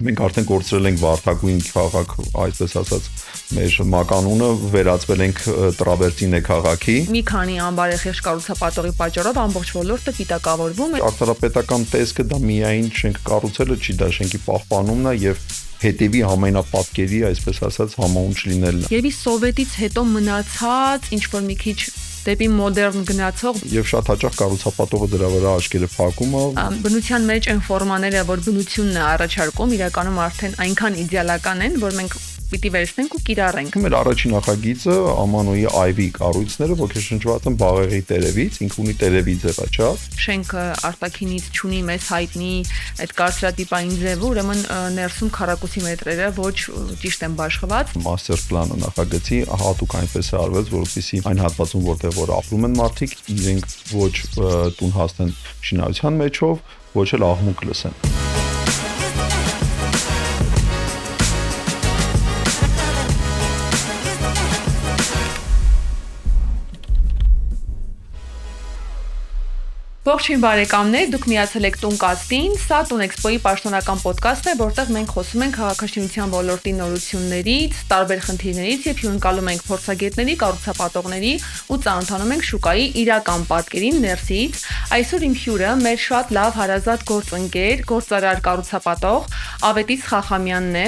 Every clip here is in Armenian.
Մենք արդեն կորցրել ենք վարդագույն քաղաք, այսպես ասած, մեր մականունը վերածվել ենք տրավերտինե քաղաքի։ Մի քանի անբարեխիղճ կառուցապատողի պատճառով ամբողջ ոլորտը պիտակավորվում է։ Արդարապետական տեսքը դա միայն շենք կառուցելը չի, դա շենքի պահպանումն է եւ հետևի ամենապատկերի, այսպես ասած, համահունչ լինելն է։ Երևի սովետից հետո մնացած ինչ որ մի քիչ դեպի մոդեռն գնացող եւ շատ հաճախ կառուցապատողը դրա վրա աչքերը փակում է։ Բնության մեջ այն ֆորմաները, որ բնությունն է առաջարկում, իրականում արդեն այնքան իդեալական են, որ մենք պիտի վերցնենք ու կիրառենք։ Մեր առաջին նախագիծը Ամանոյի Այվի կառույցները ոգեշնչված են բաղեղի տերևից, ինքը ունի տերևի ձևաչափ։ Շենքը արտաքինից չունի մեզ հայտնի այդ կարծրատիպային ձևը, ուրեմն ներսում քառակուսի մետրերը ոչ ճիշտ են բաշխված։ Մաստեր պլանը նախագծի հատուկ այնպես է արվել, որովհետեւ այն հատվածում, որտեղ որ ապրում են մարդիկ, իրենք ոչ տուն հասնեն շինարարության մեջով, ոչ էլ աղմուկ լսեն։ Ողջույն բարեկամներ, դուք միացել եք Տունկաստին, սա Տունեքսպոյի պաշտոնական ոդկասթն է, որտեղ մենք խոսում ենք քաղաքաշինության ոլորտի նորություններից, տարբեր խնդիրներից եւ հյուրընկալում ենք փորձագետների, կառուցապատողների ու ծանոթանում ենք շուկայի իրական պատկերին ներսից։ Այսօր իմ հյուրը մեր շատ լավ հարազատ գործընկեր, գործարար կառուցապատող Ավետիս Խախամյանն է։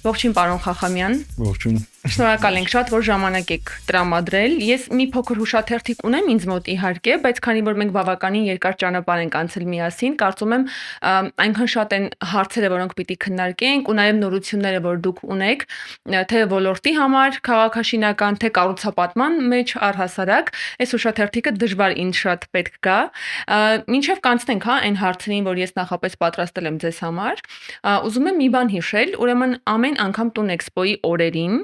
Ողջույն պարոն Խախամյան։ Ողջույն։ Շնորհակալ ենք շատ, որ ժամանակ եք տրամադրել։ Ես մի փոքր հուշաթերթիկ ունեմ ինձ մոտ իհարկե, բայց քանի որ մենք բավականին երկար ճանապարհ ենք անցել միասին, կարծում եմ այնքան շատ են հարցերը, որոնք պիտի քննարկենք ու նաև նորությունները, որ դուք ունեք, թե ոլորտի համար քաղաքաշինական, թե կառուցապատման մեջ առհասարակ, այս հուշաթերթիկը դժվար ինձ շատ պետք գա։ Մինչև կանցնենք այն հարցերին, որ ես նախապես պատրաստել եմ ձեզ համար, ուզում եմ մի բան հիշել, ուրեմն ամեն անգամ Տունեքսպոյի օրերին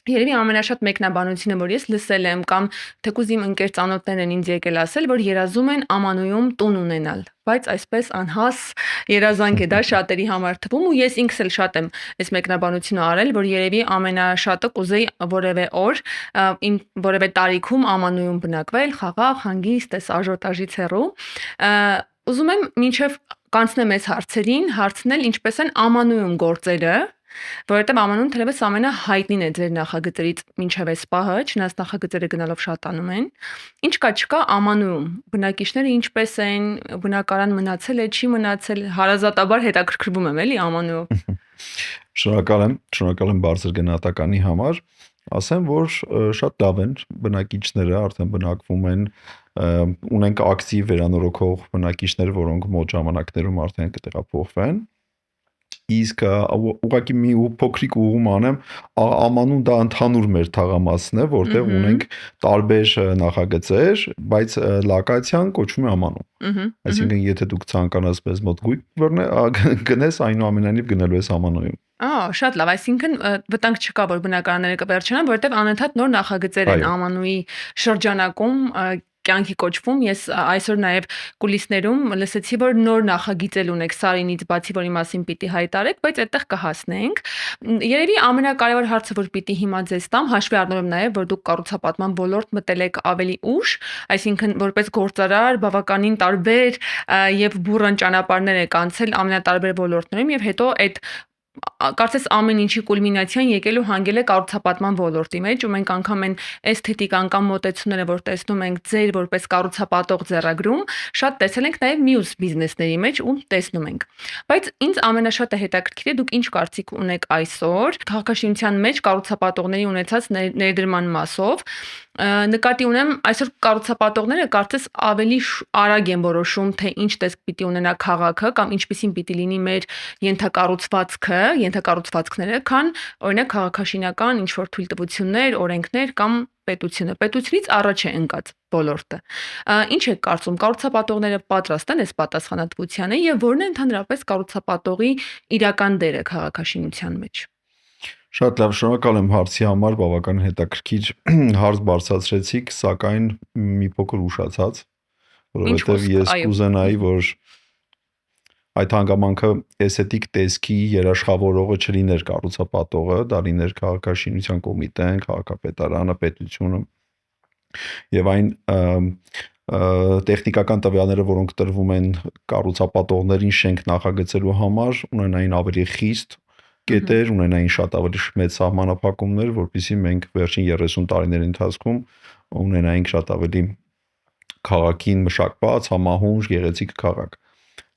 Երևի ամենաշատ մեկնաբանությունը, որ ես լսել եմ կամ թեկուզ իմ ընկեր ծանոթներն են ինձ եկել ասել, որ երազում են Ամանոյում տուն ունենալ, բայց այսպես անհաս երազանք է դա շատերի համար թվում ու ես ինքս էլ շատ եմ այս մեկնաբանությունը արել, որ երևի ամենաշատը կուզեի որևէ օր իմ որևէ տարիքում Ամանոյում բնակվել, խաղաղ, հանգիստ, այս աժոտաժից հեռու։ Ուզում եմ մինչև կանցնեմ այս հարցերին, հարցնել ինչպես են Ամանոյում գործերը, որովհետև Ամանոյում թերևս ամենահայտնին է ձեր նախագծերից մինչև այս պահը, չնայած նախագծերը գնալով շատանում են։ Ինչ կա չկա Ամանոյում, բնակիչները ինչպես են, բնակարան մնացել է, չի մնացել, հարազատաբար հետաքրքրվում եմ էլի Ամանոյով։ Շնորհակալ եմ բարձր գնահատականի համար։ Ասեմ, որ շատ լավ են բնակիչները, արդեն բնակվում են, ունենք ակտիվ վերանորոգող բնակիչներ, որոնք մոտ ժամանակներում արդեն կտեղափոխվեն։ Իսկ ուղղակի մի փոքրիկ ուղում անեմ, Ամանուն դա ընդհանուր մեր թաղամասն է, որտեղ ունենք տարբեր նախագծեր, բայց լոկացիան կոչվում է Ամանու։ Այսինքն եթե դուք ցանկանաս մեզ մոտ գույք գնես, այնուամենայնիվ գնելու ես Ամանոյում։ Շատ լավ, այսինքն վտանգ չկա, որ բնակարանները կվերջանան, որովհետև անընդհատ նոր նախագծեր են Ամանուի շրջանակում կյանքի կոչվում։ Ես այսօր նաև կուլիսներում լսեցի, որ նոր նախագիծ էլ ունեք Սարինից բացի, որի մասին պիտի հայտարարեք, բայց այդտեղ կհասնենք։ Երևի ամենակարևոր հարցը, որ պիտի հիմա ձեզ տամ, հաշվի առնելով նաև, որ դուք կառուցապատման ոլորտ մտել եք ավելի ուշ, այսինքն որպես գործարար բավականին տարբեր եւ բուռն ճանապարհներ եք անցել ամենատարբեր ոլորտներում եւ հետո այդ կարծես ամեն ինչի կուլմինացիան եկել ու հանգել է կառուցապատման ոլորտի մեջ ու մենք անգամ են էսթետիկ անգամ մոտեցումները, որ տեսնում ենք ձեր որպես կառուցապատող ձեռագրում, շատ տեսել ենք նաև մյուս բիզնեսների մեջ ու տեսնում ենք։ Բայց ինձ ամենաշատը հետաքրքիր է դուք ինչ կարծիք ունեք այսօր քաղաքաշինության մեջ կառուցապատողների ունեցած ներդրման մասով։ Նկատի ունեմ այսօր կառուցապատողները կարծես ավելի արագ են որոշում, թե ինչ տեսք պիտի ունենա քաղաքը կամ ինչպիսին պիտի լինի մեր ենթակառուցվածքները, քան օրինակ քաղաքաշինական ինչ-որ թույլտվություններ, օրենքներ կամ պետությունը։ Պետությունից առաջ է ընկած ոլորտը։ Ինչ եք կարծում, կառուցապատողները պատրաստ են այս պատասխանատվությանը եւ որն է ընդհանրապես կառուցապատողի իրական դերը քաղաքաշինության մեջ։ Շատ լավ, շնորհակալ եմ հարցի համար, բավական հետաքրքիր հարց բարձրացրեցիք, սակայն մի փոքր ուշացած, որովհետև ես կուզենայի, որ այդ հանգամանքը էսթետիկ տեսքի երաշխավորողը չլիներ կառուցապատողը, դա լիներ քաղաքաշինության կոմիտեն, քաղաքապետարանը, պետությունը եւ այն տեխնիկական տվյալները, որոնք տրվում են կառուցապատողներին շենք նախագծելու համար, ունենային ավելի խիստ կետեր, ունենային շատ ավելի մեծ սահմանափակումներ, որպեսզի մենք վերջին 30 տարիների ընթացքում ունենայինք շատ ավելի քաղաքին մշակված, համահունչ, գեղեցիկ քաղաք։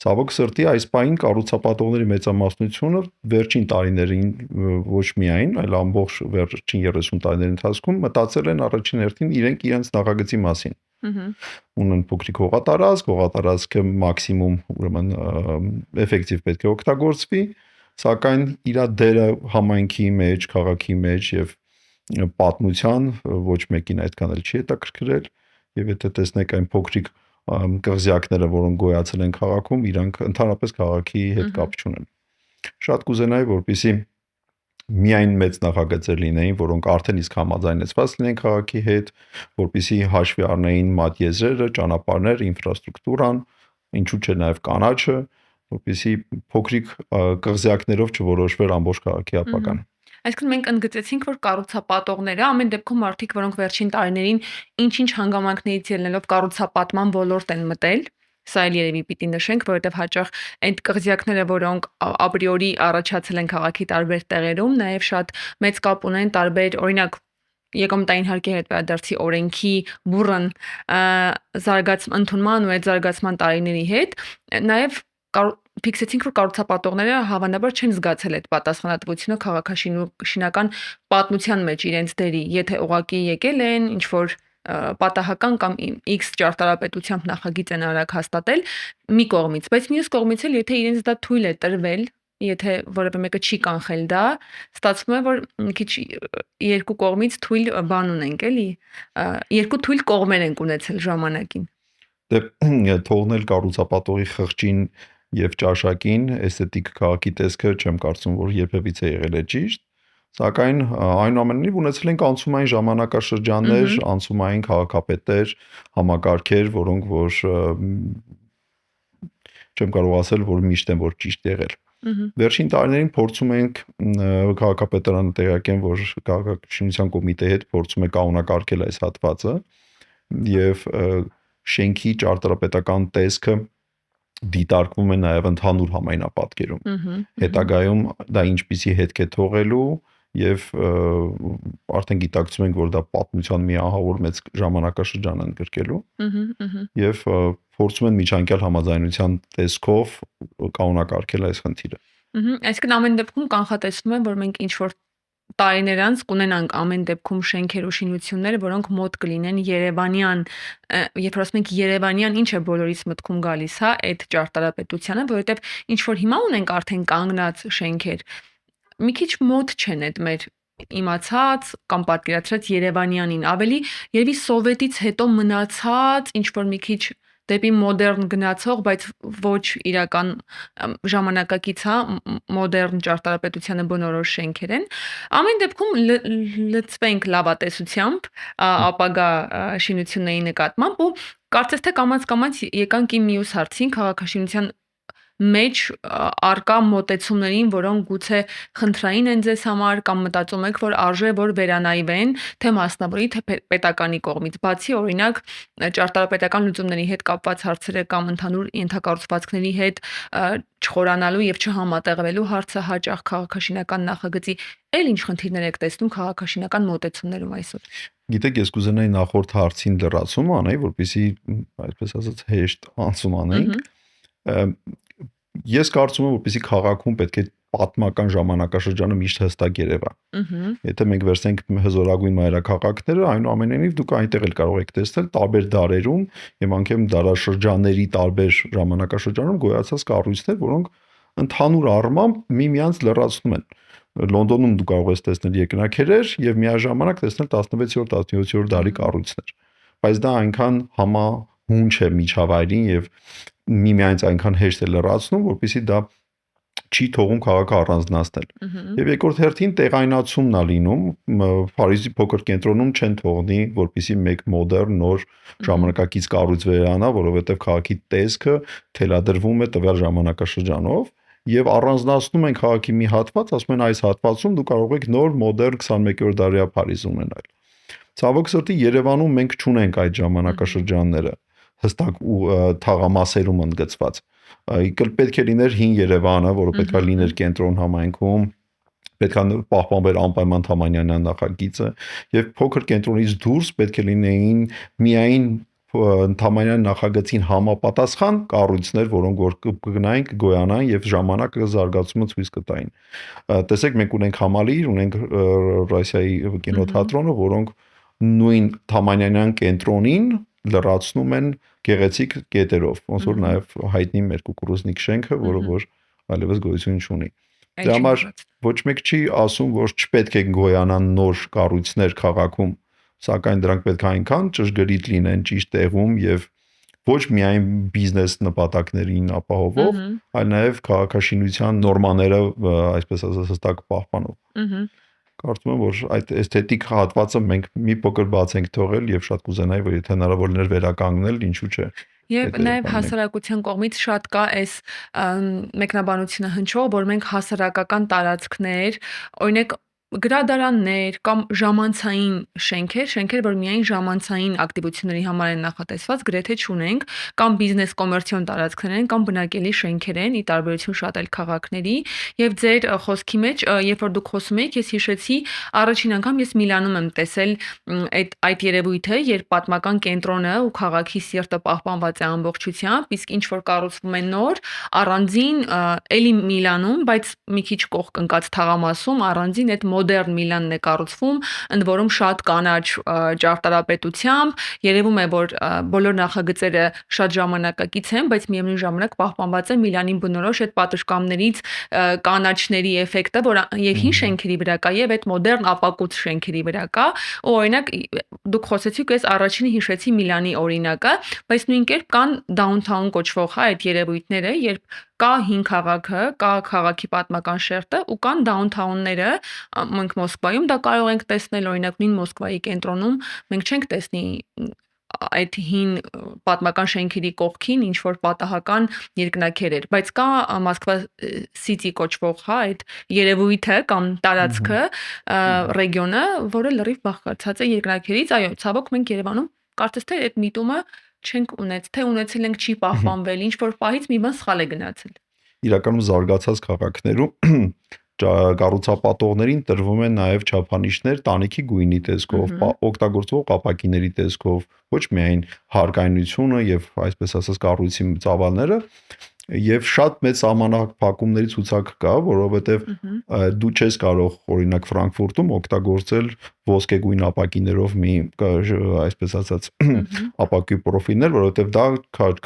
Ցավոք սրտի այս պահին կառուցապատողների մեծամասնությունը վերջին տարիներին ոչ միայն, այլ ամբողջ վերջին 30 տարիների ընթացքում մտածել են առաջին հերթին իրենց նախագծի մասին։ Ունեն փոքրիկ հողատարածքը մաքսիմում ուրեմն էֆեկտիվ պետք է օգտագործվի, սակայն իր դերը համայնքի մեջ, քաղաքի մեջ եւ պատմության ոչ մեկին այդքան էլ չի հետաքրքրել, եւ եթե տեսնեք այն փոքրիկ կղզյակները, որոնք գոյացել են քաղաքում, իրանք ընդհանրապես քաղաքի հետ կապ չունեն։ Շատ կուզենայի, որպեսզի միայն մեծ նախագծեր լինեին, որոնք արդեն իսկ համաձայնեցված լինեն քաղաքի հետ, որպեսզի հաշվի առնեին մատիեզրերը, ճանապարհները, ինֆրաստրուկտուրան, ինչու՞ չէ նաև կանաչը, որպեսզի փոքրիկ կղզյակներով չորոշվեր ամբողջ քաղաքի ապագան։ Այսինքն մենք ընդգծեցինք, որ կառուցապատողները ամեն դեպքում մարդիկ, որոնք վերջին տարիներին ինչ-ինչ հանգամանքներից ելնելով կառուցապատման ոլորտ են մտել, սա էլ երևի պիտի նշենք, որովհետև հաճախ այդ կղզյակները, որոնք ապրիորի առաջացել են քաղաքի տարբեր տեղերում, նաև շատ մեծ կապ ունեն տարբեր, օրինակ եկամտային հարկի հետ վերադարձի օրենքի բուրըն ընդունման ու այդ զարգացման տարիների հետ, նաև ֆիքսեցինք, որ կառուցապատողները հավանաբար չեն զգացել այդ պատասխանատվությունը քաղաքաշինական պատմության մեջ իրենց դերի, եթե ուղղակի եկել են ինչ որ պատահական կամ X ճարտարապետությամբ նախագիծ են արագ հաստատել մի կողմից, բայց մյուս կողմից էլ եթե իրենց դա թույլ է տրվել, եթե որևէ մեկը չի կանխել դա, ստացվում է, որ մի քիչ երկու կողմից թույլ բան ունենք, էլի, երկու թույլ կողմեր ենք ունեցել ժամանակին։ Դե թողնել կառուցապատողի խղճին եւ ճաշակին էսթետիկ քաղաքի տեսքը չեմ կարծում, որ երբևիցե եղել է ճիշտ, սակայն այնուամենայնիվ ունեցել ենք անցումային ժամանակաշրջաններ, անցումային քաղաքապետեր, համակարգեր, որոնք որ չեմ կարող ասել, որ միշտ են որ ճիշտ եղել։ Վերջին տարիներին փորձում ենք քաղաքապետարանը տեղյակեն, որ քաղաքաշինության կոմիտեի հետ փորձում է կանոնակարգել այս հատվածը եւ շենքի ճարտարապետական տեսքը դիտարկվում է նաև ընդհանուր համայնապատկերում։ Հետագայում դա ինչպիսի հետք է թողելու եւ արդեն գիտակցում ենք, որ դա պատմության մի ահավոր մեծ ժամանակաշրջան է ընդգրկելու եւ փորձում են միջանկյալ համաձայնության տեսքով կանոնակարգել այս խնդիրը։ Այսինքն ամեն դեպքում կանխատեսվում է, որ մենք ինչ որ տարիներ անց կունենանք ամեն դեպքում շենքեր ու շինություններ, որոնք մոտ կլինեն Երևանյան, երբ ասում ենք Երևանյան, ինչ է բոլորիս մտքում գալիս, հա, այդ ճարտարապետությանը, որովհետև ինչ որ հիմա ունենք արդեն կանգնած շենքեր, մի քիչ մոտ չեն այդ մեր իմացած կամ պատկերացրած Երևանյանին, ավելի երևի սովետից հետո մնացած ինչ որ մի քիչ դեպի մոդեռն գնացող, բայց ոչ իրական ժամանակակից, հա, մոդեռն ճարտարապետությանը բնորոշ շենքեր են։ Ամեն դեպքում լծվենք լավատեսությամբ ապագա շինությունների նկատմամբ ու կարծես թե կամաց եկանք իմ մյուս հարցին քաղաքաշինության մեջ արկա մոտեցումներին, որոնք գուցե խնդրային են ձեզ համար կամ մտածում եք, որ արժե որ վերանայվեն, թե մասնավորի, թե պետականի կողմից։ Բացի օրինակ ճարտարապետական լուծումների հետ կապված հարցերը կամ ընդհանուր ենթակառուցվածքների հետ չխորանալու եւ չհամատեղվելու հարցը հաճախ քաղաքաշինական նախագծի էլ ինչ խնդիրներ եք տեսնում քաղաքաշինական մոտեցումներում այսօր։ Գիտեք, ես կուզենայի նախորդ հարցին լրացում անեի, որպեսզի այսպես ասած հեշտ անցում անենք։ Ես կարծում եմ, որպեսզի քաղաքում պետք է պատմական ժամանակաշրջանը միշտ հստակ երևա։ Եթե մենք վերցնենք հզորագույն մայրաքաղաքները, այնուամենայնիվ դուք այնտեղ էլ կարող եք տեսնել տարբեր դարերում եւ անգամ դարաշրջանների տարբեր ժամանակաշրջանում գոյացած կառույցներ, որոնք ընդհանուր առմամբ միմյանց լրացնում են։ Լոնդոնում դու կարող ես տեսնել երկնաքերեր եւ միաժամանակ տեսնել 16-րդ, 17-րդ դարի կառույցներ։ Բայց դա այնքան համահունչ է միջավայրին եւ միմյանց այնքան հեշտ է լրացնում, որպեսզի դա չի թողում քաղաքը առանձնացնել։ Եվ երկրորդ հերթին տեղայնացումն է լինում, Փարիզի փոքր կենտրոնում չեն թողնի, որպեսզի մեկ մոդեռն նոր ժամանակակից կառույց վերանա, որովհետև քաղաքի տեսքը թելադրվում է տվյալ ժամանակաշրջանով եւ առանձնացնում են քաղաքի մի հատված, ասում են այս հատվածում դու կարող եք նոր մոդեռն 21-րդ դարյա Փարիզ ունենալ։ Ցավոք սրտի Երևանում մենք չունենք այդ ժամանակաշրջանները։ հստակ ու թաղամասերում ընդգծված։ Պետք է լիներ հին Երևանը, որը պետք է լիներ կենտրոն համայնքում, պետք է պահպանվեր անպայման Թամանյանյան նախագիծը եւ փոքր կենտրոնից դուրս պետք է լինեին միայն Թամանյան նախագծին համապատասխան կառույցներ, որոնք որ կգնային, կգոյանային եւ ժամանակը զարգացումը ցույց կտային։ Տեսեք, մենք ունենք Համալիր, ունենք Ռոսիայի կինոթատրոնը, որոնք նույն Թամանյանյան կենտրոնին լրացնում են գեղեցիկ կետերով, ոնց որ նաեւ հայտնի մեր Կուկուռուզնիկ շենքը, որը որ այլևս գոյություն չունի։ Դրա համար ոչ մեկ չի ասում, որ չպետք է գոյանան նոր կառույցներ քաղաքում, սակայն դրանք պետք է այնքան ճշգրիտ լինեն ճիշտ տեղում եւ ոչ միայն բիզնես նպատակներին ապահովող, այլ նաեւ քաղաքաշինության նորմաները, այսպես ասած, հստակ պահպանող։ Կարծում եմ, որ այդ էսթետիկ հատվածը մենք մի փոքր բաց ենք թողել եւ շատ կուզենայի, որ եթե հնարավոր լիներ վերականգնել, ինչու՞ չէ։ Եվ նաև հասարակության կողմից շատ կա այս մեկնաբանությունը հնչող, որ մենք հասարակական տարածքներ, օրինակ գրադարաններ կամ ժամանցային շենքեր, որ միայն ժամանցային ակտիվությունների համար են նախատեսված, գրեթե չունենք, կամ բիզնես կոմերցիոն տարածքներ են, կամ բնակելի շենքեր են, ի տարբերություն շատ այլ քաղաքների, եւ ձեր խոսքի մեջ, երբ որ դուք խոսում եք, ես հիշեցի, առաջին անգամ ես Միլանում եմ տեսել այդ երևույթը, երբ պատմական կենտրոնը ու քաղաքի սիրտը պահպանված է ամբողջությամբ, իսկ ինչ որ կառուցվում է նոր, առանձին էլի Միլանում, բայց մի քիչ կողք ընկած թաղամասում, առանձին այդ մոդեռն Միլանն է կառուցվում, ընդ որում շատ կանաչ ճարտարապետությամբ, երևում է, որ բոլոր նախագծերը շատ ժամանակակից են, բայց միևնույն ժամանակ պահպանված է Միլանի բնորոշ այդ պատշգամբներից կանաչների էֆեկտը, որ եւ հին շենքերի վրա կա եւ այդ մոդեռն ապակուց շենքերի վրա կա, ու օրինակ դուք խոսեցիք, ես առաջինը հիշեցի Միլանի օրինակը, բայց նույն կերպ կան downtown կոչվող այդ երևույթները, երբ կա հին քաղաքը, կա քաղաքի պատմական շերտը ու կան downtown-ները, մենք Մոսկվայում դա կարող ենք տեսնել, օրինակ նույն Մոսկվայի կենտրոնում մենք չենք տեսնի այդ հին պատմական շենքերի կողքին ինչ որ պատահական երկնաքերեր, բայց կա Մոսկվա City կոչվող, հա, այդ երևույթը կամ տարածքը, ռեգիոնը, որը լրիվ բաղկացած է երկնաքերից, այո, ցավոք մենք Երևանում կարծես թե այդ միտումը չենք ունեցել ենք չի պահպանվել, ինչ որ պահից մի բան սխալ է գնացել։ Իրականում զարգացած քաղաքներում կառուցապատողներին տրվում են նաև չափանիշներ տանիքի գույնի տեսքով, օգտագործվող ապակիների տեսքով, ոչ միայն հարկայնությունը եւ այսպես ասած կառույցի ծավալները, եւ շատ մեծ սահմանափակումների ցուցակ կա, որովհետեւ դու չես կարող օրինակ Ֆրանկֆուրտում օգտագործել ոսկեգույն ապակիներով մի այսպես ասած ապակի պրոֆիլներ, որովհետեւ դա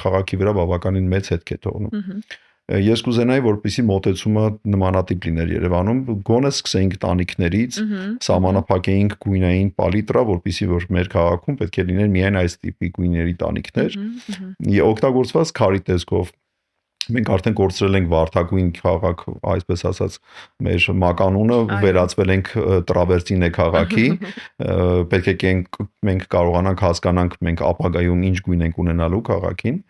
քաղաքի վրա բավականին մեծ հետք է թողնում։ Ես կուզենայի, որպեսզի մոտեցումը նմանատիպ լիներ Երևանում, գոնե սկսեինք տանիքներից, սահմանափակեինք գույնային պալիտրա, որպեսզի որ մեր քաղաքում պետք է լիներ միայն այս տիպի գույների տանիքներ, օգտագործված քարի տեսքով։ Մենք արդեն կորցրել ենք վարդագույն քաղաք, այսպես ասած, մեր մականունը վերածվել ենք տրավերտինե քաղաքի, պետք է մենք կարողանանք հասկանանք մենք ապագայում ինչ գույն ենք ունենալու քաղաքին։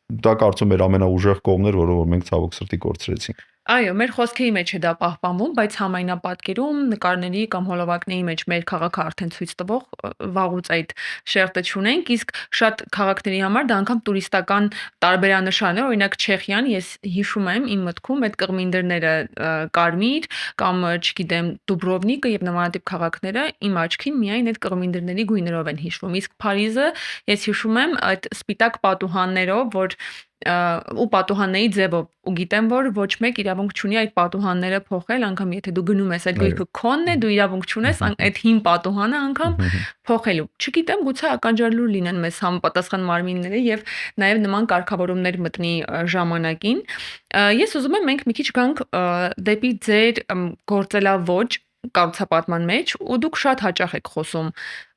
Դա կարծում եմ ամենաուժեղ կողմն էր, որը մենք ցավոք սրտի կորցրեցինք։ Այո, մեր խոսքերի մեջ է դա պահպանվում, բայց համայնապատկերում, նկարների կամ հոլովակների մեջ մեր քաղաքը արդեն ցույց տվող վաղուց այդ շերտը չունենք, իսկ շատ քաղաքների համար դա անգամ տուրիստական տարբերանշան է, օրինակ Չեխիան, ես հիշում եմ իմ մտքում այդ կղմինդրները կարմիր կամ չգիտեմ Դուբրովնիկը եւ նմանատիպ քաղաքները իմ աչքին միայն այդ կղմինդրների գույներով են հիշվում, իսկ Փարիզը ես հիշում եմ այդ սպիտակ պատուհաններով, որ ու պատուհանների ձևով ու գիտեմ որ ոչ մեկ իրավունք չունի այդ պատուհանները փոխել, անգամ եթե դու գնում ես այդ գույքը քոնն է, դու իրավունք չունես այդ հին պատուհանը անգամ փոխելու։ Չգիտեմ, գուցե ականջալուր լինեն մեզ համապատասխան մարմինները եւ նաեւ նման կարգավորումներ մտնի ժամանակին։ Ես ուզում եմ մենք մի քիչ գանք դեպի ձեր գործելավոճ կառուցապատման մեջ ու դուք շատ հաճախ եք խոսում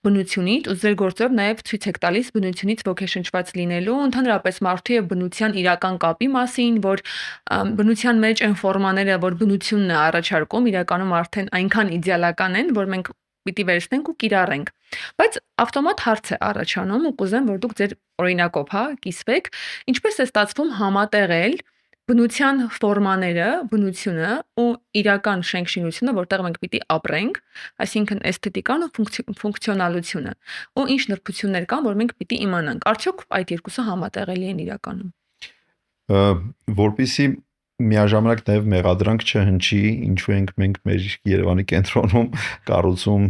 բնությունից ու ձեր գործերով նաև ցույց եք տալիս բնությունից ոգեշնչված լինելու, ընդհանրապես մարդու եւ բնության իրական կապի մասին, որ բնության մեջ այն ֆորմաները, որ բնությունն է առաջարկում, իրականում արդեն այնքան իդեալական են, որ մենք պիտի վերցնենք ու կիրառենք։ Բայց ավտոմատ հարց է առաջանում ու կուզեմ, որ դուք ձեր օրինակով, հա, կիսվեք, ինչպես է ստացվում համատեղել բնության ֆորմաները, բնությունը ու իրական շենք-շինությունը, որտեղ մենք պիտի ապրենք, այսինքն էսթետիկան ու ֆունկցիոնալությունը, ու ինչ նրբություններ կան, որ մենք պիտի իմանանք։ Արդյոք այդ երկուսը համատեղելի են իրականում։ Որպեսզի միաժամանակ նաև մեղադրանք չհնչի, ինչու ենք մենք մեր Երևանի կենտրոնում կառուցում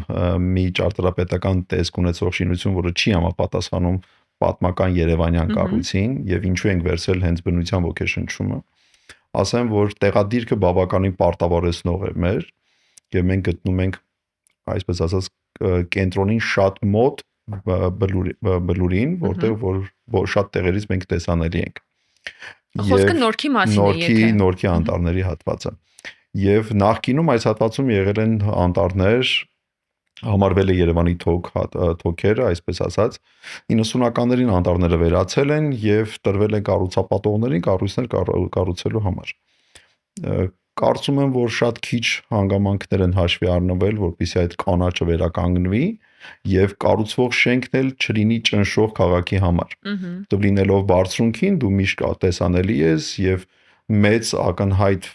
մի ճարտարապետական տեսք ունեցող շինություն, որը չի համապատասխանում պատմական Երևանյան կառույցին եւ ինչու ենք վերցրել հենց բնության ոգեշնչումը, ասեմ, որ տեղադիրքը բավականին պարտավորեցնող է մեր եւ մենք գտնում ենք, այսպես ասած, կենտրոնին շատ մոտ բլուրին, որտեղ որ շատ տեղերից մենք տեսանելի ենք։ Խոսքը Նորքի մասին է, Նորքի անտառների հատվածը։ Եվ նախկինում այս հատվածում եղել են անտառներ, համարվել է Երևանի թոքերը, այսպես ասած, 90-ականներին անտառները վերացել են եւ տրվել են կառուցապատողներին կառույցներ կառուցելու համար։ Կարծում եմ, որ շատ քիչ հանգամանքներ են հաշվի առնվել, որպեսզի այդ կանաչը վերականգնվի եւ կառուցվող շենքն էլ չլինի ճնշող քաղաքի համար։ Դու լինելով բարձրունքին, դու միշտ տեսանելի ես եւ մեծ ակնհայտ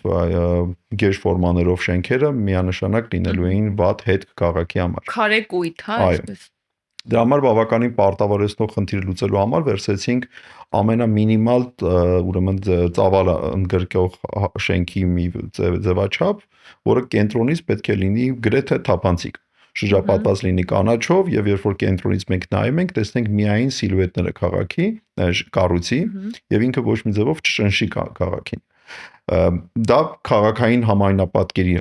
գեշ ֆորմաներով շենքերը միանշանակ լինելու էին վատ հետ քաղաքի համար։ Քարե կույտ, հա, այսպես։ Դրա համար բավականին պարտավորեցնող խնդիրը լուծելու համար վերցրեցինք ամենամինիմալ, ուրեմն ծավալը ընդգրկող շենքի մի ձևաչափ, որը կենտրոնից պետք է լինի գրեթե թափանցիկ, շրջապատված լինի կանաչով եւ երբ որ կենտրոնից մենք նայում ենք, տեսնենք միայն սիլուետները քաղաքի, կառույցի եւ ինքը ոչ մի ձևով չշնշի քաղաքին։ Դա քաղաքային համայնապատկերի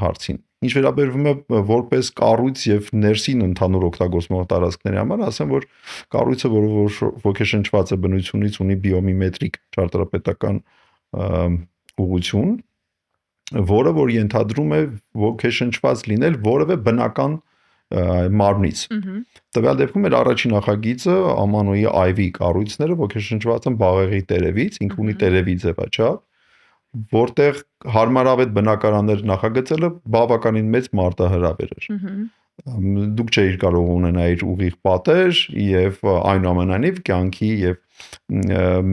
հարցին։ Ինչ վերաբերվում է որպես կառույց եւ ներսին ընդհանուր օգտագործման տարածքների համար, ասեմ, որ կառույցը, որը ոգեշնչված է բնությունից, ունի բիոմիմետրիկ ճարտարապետական ուղղություն, որը որ ենթադրում է ոգեշնչված լինել որևէ բնական մարմնից։ Տվյալ դեպքում մեր առաջին նախագիծը Ամանոյի Այվի կառույցները ոգեշնչված են բաղեղի տերևից, ինքը ունի տերևի ձևաչափ, որտեղ հարմարավետ բնակարաններ նախագծելը բավականին մեծ մարտահրավեր էր։ Դուք չէիր կարող ունենալ ուղիղ պատեր եւ այնուամենայնիվ կյանքի եւ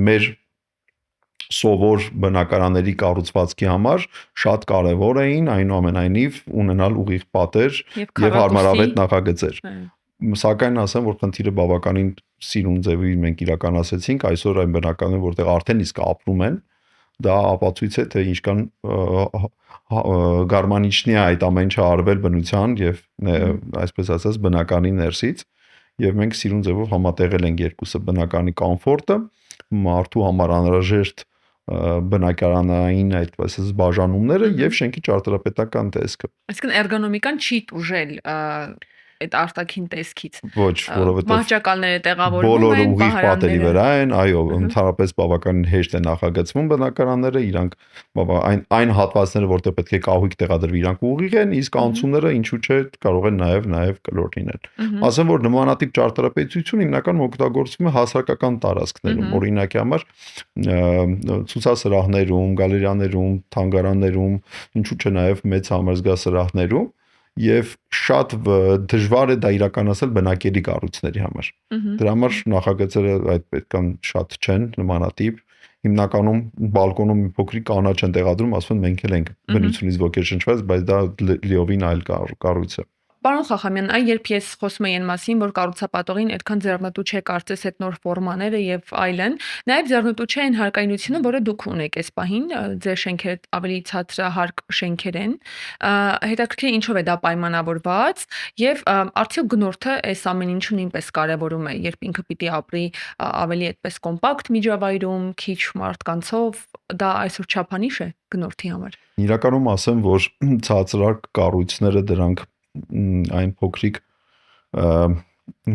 մեր սովոր բնակարանների կառուցվածքի համար շատ կարեւոր էին այնուամենայնիվ ունենալ ուղիղ պատեր եւ հարմարավետ նախագծեր։ Սակայն ասեմ, որ խնդիրը բավականին սիրուն ձևի մենք իրականացեցինք, այսօր այն բնակարանները, որտեղ արդեն իսկ ապրում են, դա ապացույց է, թե ինչքան գարմանիչնի է այդ ամեն ինչը արվել բնության եւ այսպես ասած բնականի ներսից եւ մենք սիրուն ձևով համատեղել ենք երկուսը բնականի կոմֆորտը, մարդու համար անհրաժեշտ բնակարանային այդպես բաժանումները եւ շենքի ճարտարապետական տեսքը։ Այսինքն էրգոնոմիկան չի տուժել այդ արտաքին տեսքից։ Ոչ, որովհետեւ մահճակալները տեղավորվում են, բոլորը ուղիղ պատերի վրա են, այո, ընդհանրապես բավականին հեշտ է նախագծվում բնակարանները, իրանք այն հատվածները, որտեղ պետք է կահույք տեղադրվի, իրանք ուղիղ են, իսկ անցումները ինչու՞ չէ կարող են նաեւ կլոր լինել։ Ասեմ, որ նմանատիպ ճարտարապետություն հիմնականում օգտագործվում է հասարակական տարածքներում, օրինակի համար ցուցասրահներում, գալերիաներում, թանգարաններում, ինչու՞ չէ նաեւ մեծ համազգասրահներում եւ շատ դժվար է դա իրականացնել բնակելի կառույցների համար։ Դրա համար նախագծերը այդքան շատ չեն նմանատիպ, հիմնականում բալկոնում մի փոքրիկ կանաչ են տեղադրում, ասում են մենք էլ ենք բնությունից ոգեշնչված, բայց դա լիովին այլ կառույց է։ Պարոն Խախամյան, երբ ես խոսում եմ այն մասին, որ կառուցապատողին այդքան ձեռնտու չէ կարծես այդ նոր ֆորմաները եւ այլն, նաեւ ձեռնտու չէ այն հարկայնությունը, որը դուք ունեք այս պահին, ձեր շենքերը ավելի ցածրահարկ շենքեր են, հետաքրքիր ինչով է դա պայմանավորված եւ արդյոք գնորդը այս ամեն ինչը նույնպես կարեւորում է, երբ ինքը պիտի ապրի ավելի այդպես կոմպակտ միջավայրում, քիչ մարդկանցով, դա այսօր չափանիշ է գնորդի համար։ Իրականում ասեմ, որ ցածրահարկ կառույցները դրանք այն փոքրիկ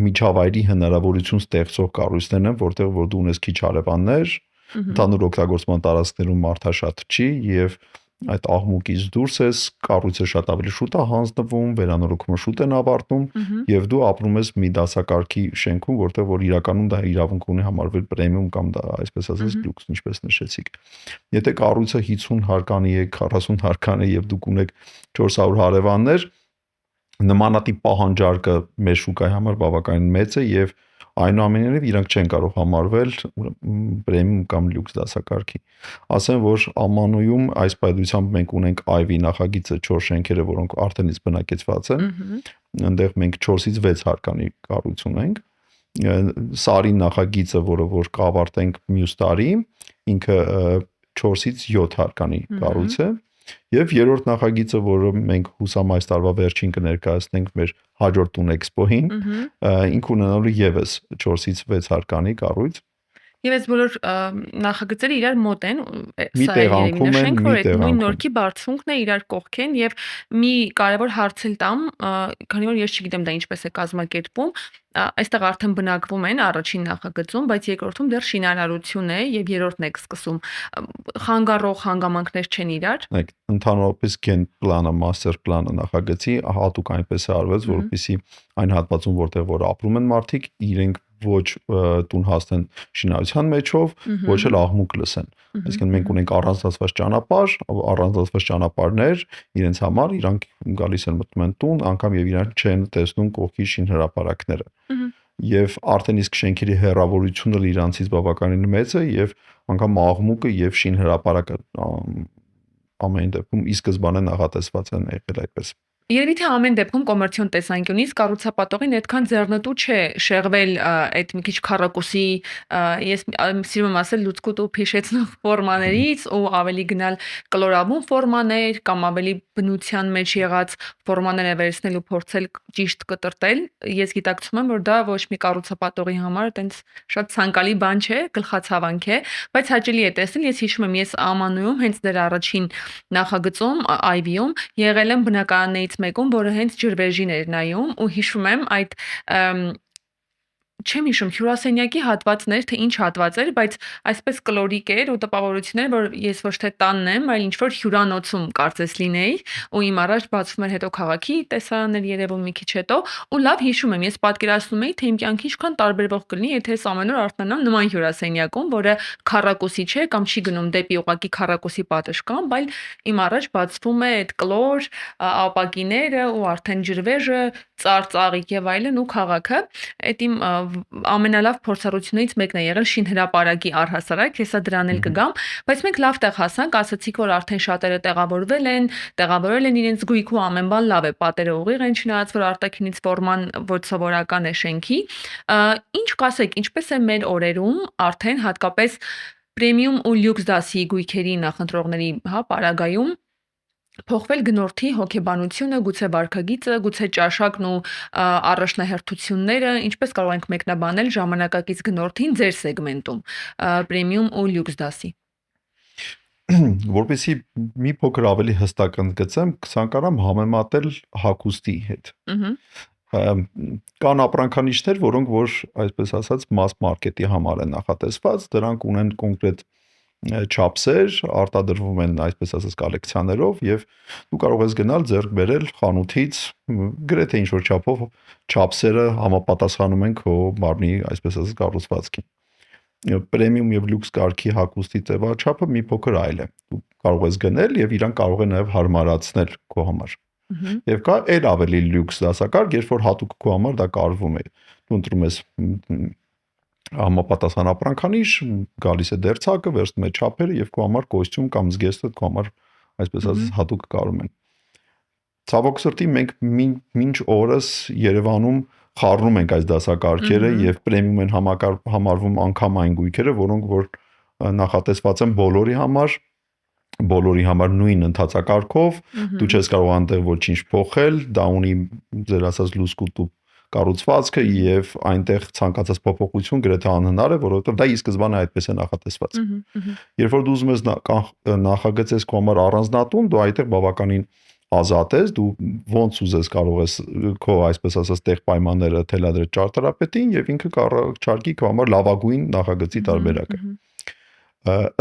միջավայրի հնարավորություն ստեղծող կառույցներն են, որտեղ որ դու ունես քիչ հարևաններ, ընդհանուր օգտագործման տարածքներում մարդաշատ չի եւ այդ աղմուկից դուրս ես, կառույցը շատ ավելի շուտ է հանձնվում, վերանորոգումը շուտ են ավարտում եւ դու ապրում ես մի դասակարգի շենքում, որտեղ որ իրականում դա իրավունք ունի համարվել պրեմիում կամ դա այսպես ասած լյուքս, ինչպես նշեցիք։ Եթե կառույցը 50 հարկանի է, 40 հարկան է եւ դուք ունեք 400 հարևաններ, նմանատիպ պահանջարկը մեր շուկայի համար բավականին մեծ է եւ այնուամենայնիվ իրանք չեն կարող համարվել պրեմիում կամ լյուքս դասակարգի։ Ասեմ, որ Amanuyum այս պայծությամբ մենք ունենք IV նախագիծը 4 շենքերը, որոնք արդեն իսկ բնակեցված են։ Այնտեղ մենք 4-ից 6 հարկանի կառույց ունենք։ Սարի նախագիծը, որ կավարտենք մյուս տարի, ինքը 4-ից 7 հարկանի կառույց է, եւ երրորդ նախագիծը, որը մենք հուսամ այս տարվա վերջին կներկայացնենք մեր հաջորդ տուն էքսպոհին, ինքը ունենալու եւս 4-ից 6 հարկանի կառույց։ Եվ այս բոլոր նախագծերը իրար մոտ են, Մի տեղանքում են, նշենք, որ մի այդ նույն տեղանքում։ նորքի բարձունքն է, իրար կողք են եւ մի կարևոր հարց էլ տամ, քանի որ ես չգիտեմ դա ինչպես է կազմակերպում, այստեղ արդեն բնակվում են առաջին նախագծում, բայց երկրորդում դեռ շինարարություն է եւ երրորդն է սկսում։ Խանգարող հանգամանքներ չեն իրար։ Ընդհանրապես գեն պլանը, մաստեր պլանը նախագծի հատուկ այնպես է արվեց, որպեսզի այն հատվածում, որտեղ որ ապրում են մարդիկ, իրենք ոչ տուն հասնեն շինարարության մեջով, ոչ էլ աղմուկ լսեն։ Այսինքն մենք ունենք առանձնացված ճանապարհ, առանձնացված ճանապարհներ իրենց համար, իրանք գալիս են մտնում են տուն, անգամ եւ իրանք չեն տեսնում կողքի շինհրապարակները։ Եվ արդեն իսկ շենքերի հեռավորությունը իրանցից բավականին մեծ է եւ անգամ աղմուկը եւ շինհրապարակը ամեն դեպքում ի սկզբանե նախատեսված են եղել այդպես։ Երևի թե ամեն դեպքում կոմերցիոն տեսանկյունից կառուցապատողին այդքան ձեռնտու չէ շեղվել այդ մի քիչ քառակուսի, ես սիրում եմ ասել լուցկուտ ու փիշեցնող ֆորմաներից ու ավելի գնալ կլորավուն ֆորմաներ կամ ավելի բնության մեջ եղած ֆորմաները վերցնել ու փորձել ճիշտ կտրտել։ Ես գիտակցում եմ, որ դա ոչ մի կառուցապատողի համար այտենց շատ ցանկալի բան չէ, գլխացավանք է, բայց հաճելի է տեսնել, ես հիշում եմ, ես Amanuyum հենց դեռ առաջին նախագծում IV-ում եղել եմ բնակարաններից մեկում, որը հենց ջրվեժին էր նայում ու հիշում եմ այդ չեմ հիշում հյուրասենյակի հատվածներ, թե ինչ հատված էր, բայց այսպես կլորիկ էր ու տպավորություն էր, որ ես ոչ թե տանն եմ, այլ ինչ որ հյուրանոցում կարծես լինեի ու իմ առաջ բացվում էր հետո քաղաքի տեսարաններ երևում մի քիչ հետո ու լավ հիշում եմ, ես պատկերացնում էի, թե իմ կյանքի ինչքան տարբերվող կլինի, եթե ես ամեն օր արթնանամ նման հյուրասենյակում, որը քառակուսի չէ կամ չի գնում դեպի ուղակի քառակուսի պատշգամբ, այլ իմ առաջ բացվում է այդ կլոր ապակիները ու արդեն ջրվեժը, ծաղիկ եւ այլն ու քաղաքը, այդ իմ ամենալավ փորձառություններից մեկն է եղել շինհրապարակի առհասարակ, հեսա դրան էլ կգամ, բայց մենք լավ տեղ հասանք, ասացիք, որ արդեն շատերը տեղավորվել են իրենց զգույքու ամեն բան լավ է, պատերը ուղիղ են, չնայած որ արտաքինից ֆորման ոչ սովորական է շենքի։ Ինչ կասեք, ինչպես է մեր օրերում արդեն հատկապես պրեմիում ու լյուքս դասի գույքերի նախընտրողների, պարագայում փոխվել գնորդի հոգեբանությունը, գուցե վարքագիծը, գուցե ճաշակն ու առաջնահերթությունները, ինչպես կարող ենք մեկնաբանել ժամանակակից գնորդին ձեր սեգմենտում, պրեմիում ու լյուքս դասի։ Որպեսզի մի փոքր ավելի հստակ ընդգծեմ, ցանկանում համեմատել հագուստի հետ։ Կան ապրանքանիշներ, որոնք որ այսպես ասած mass market-ի համար են նախատեսված, դրանք ունեն կոնկրետ չափսեր, արտադրվում են այսպես ասած կոլեկցիաներով եւ դու կարող ես գնալ ձեռք բերել խանութից գրեթե ինչ որ չափով չափսերը համապատասխանում են քո մարմնի այսպես ասած կառուցվածքին։ Պրեմիում եւ լյուքս կարգի հագուստի ձևաչափը մի փոքր այլ է։ Դու կարող ես գնել եւ իրան կարող է նաեւ հարմարացնել քո համար։ Եվ կա այլ ավելի լյուքս դասակարգ, երբ որ հատուկ քո համար դա կարվում է։ Դու ընտրում ես համապատասխան ապրանքանիշ, գալիս է դերձակը, վերցնում է չափերը եւ քո համար կոստյում կամ զգեստը քո համար այսպես ասած հատուկ կարում են։ Ցավոք սրտի մենք մինչ օրս Երևանում խառնում ենք այս դասակարգերը եւ պրեմիում են համարվում անգամ այն գույքերը, որոնք որ նախատեսված են բոլորի համար նույն ընթացակարգով, դու չես կարող անտեղ ոչինչ փոխել, դա ունի ձեր ասած լուսկուտ ու կառուցվածքը եւ այնտեղ ցանկացած փոփոխություն գրեթե անհնար է, որովհետեւ դա ի սկզբանե այդպես է նախատեսված։ Երբ որ դու ուզում ես նախագծես քո համար առանձնատուն, դու այդտեղ բավականին ազատ ես, դու ոնց ուզես կարող ես քո այսպես ասած տեղ պայմանները թելադրել ճարտարապետին եւ ինքը կառաջարկի քո համար լավագույն նախագծի տարբերակը։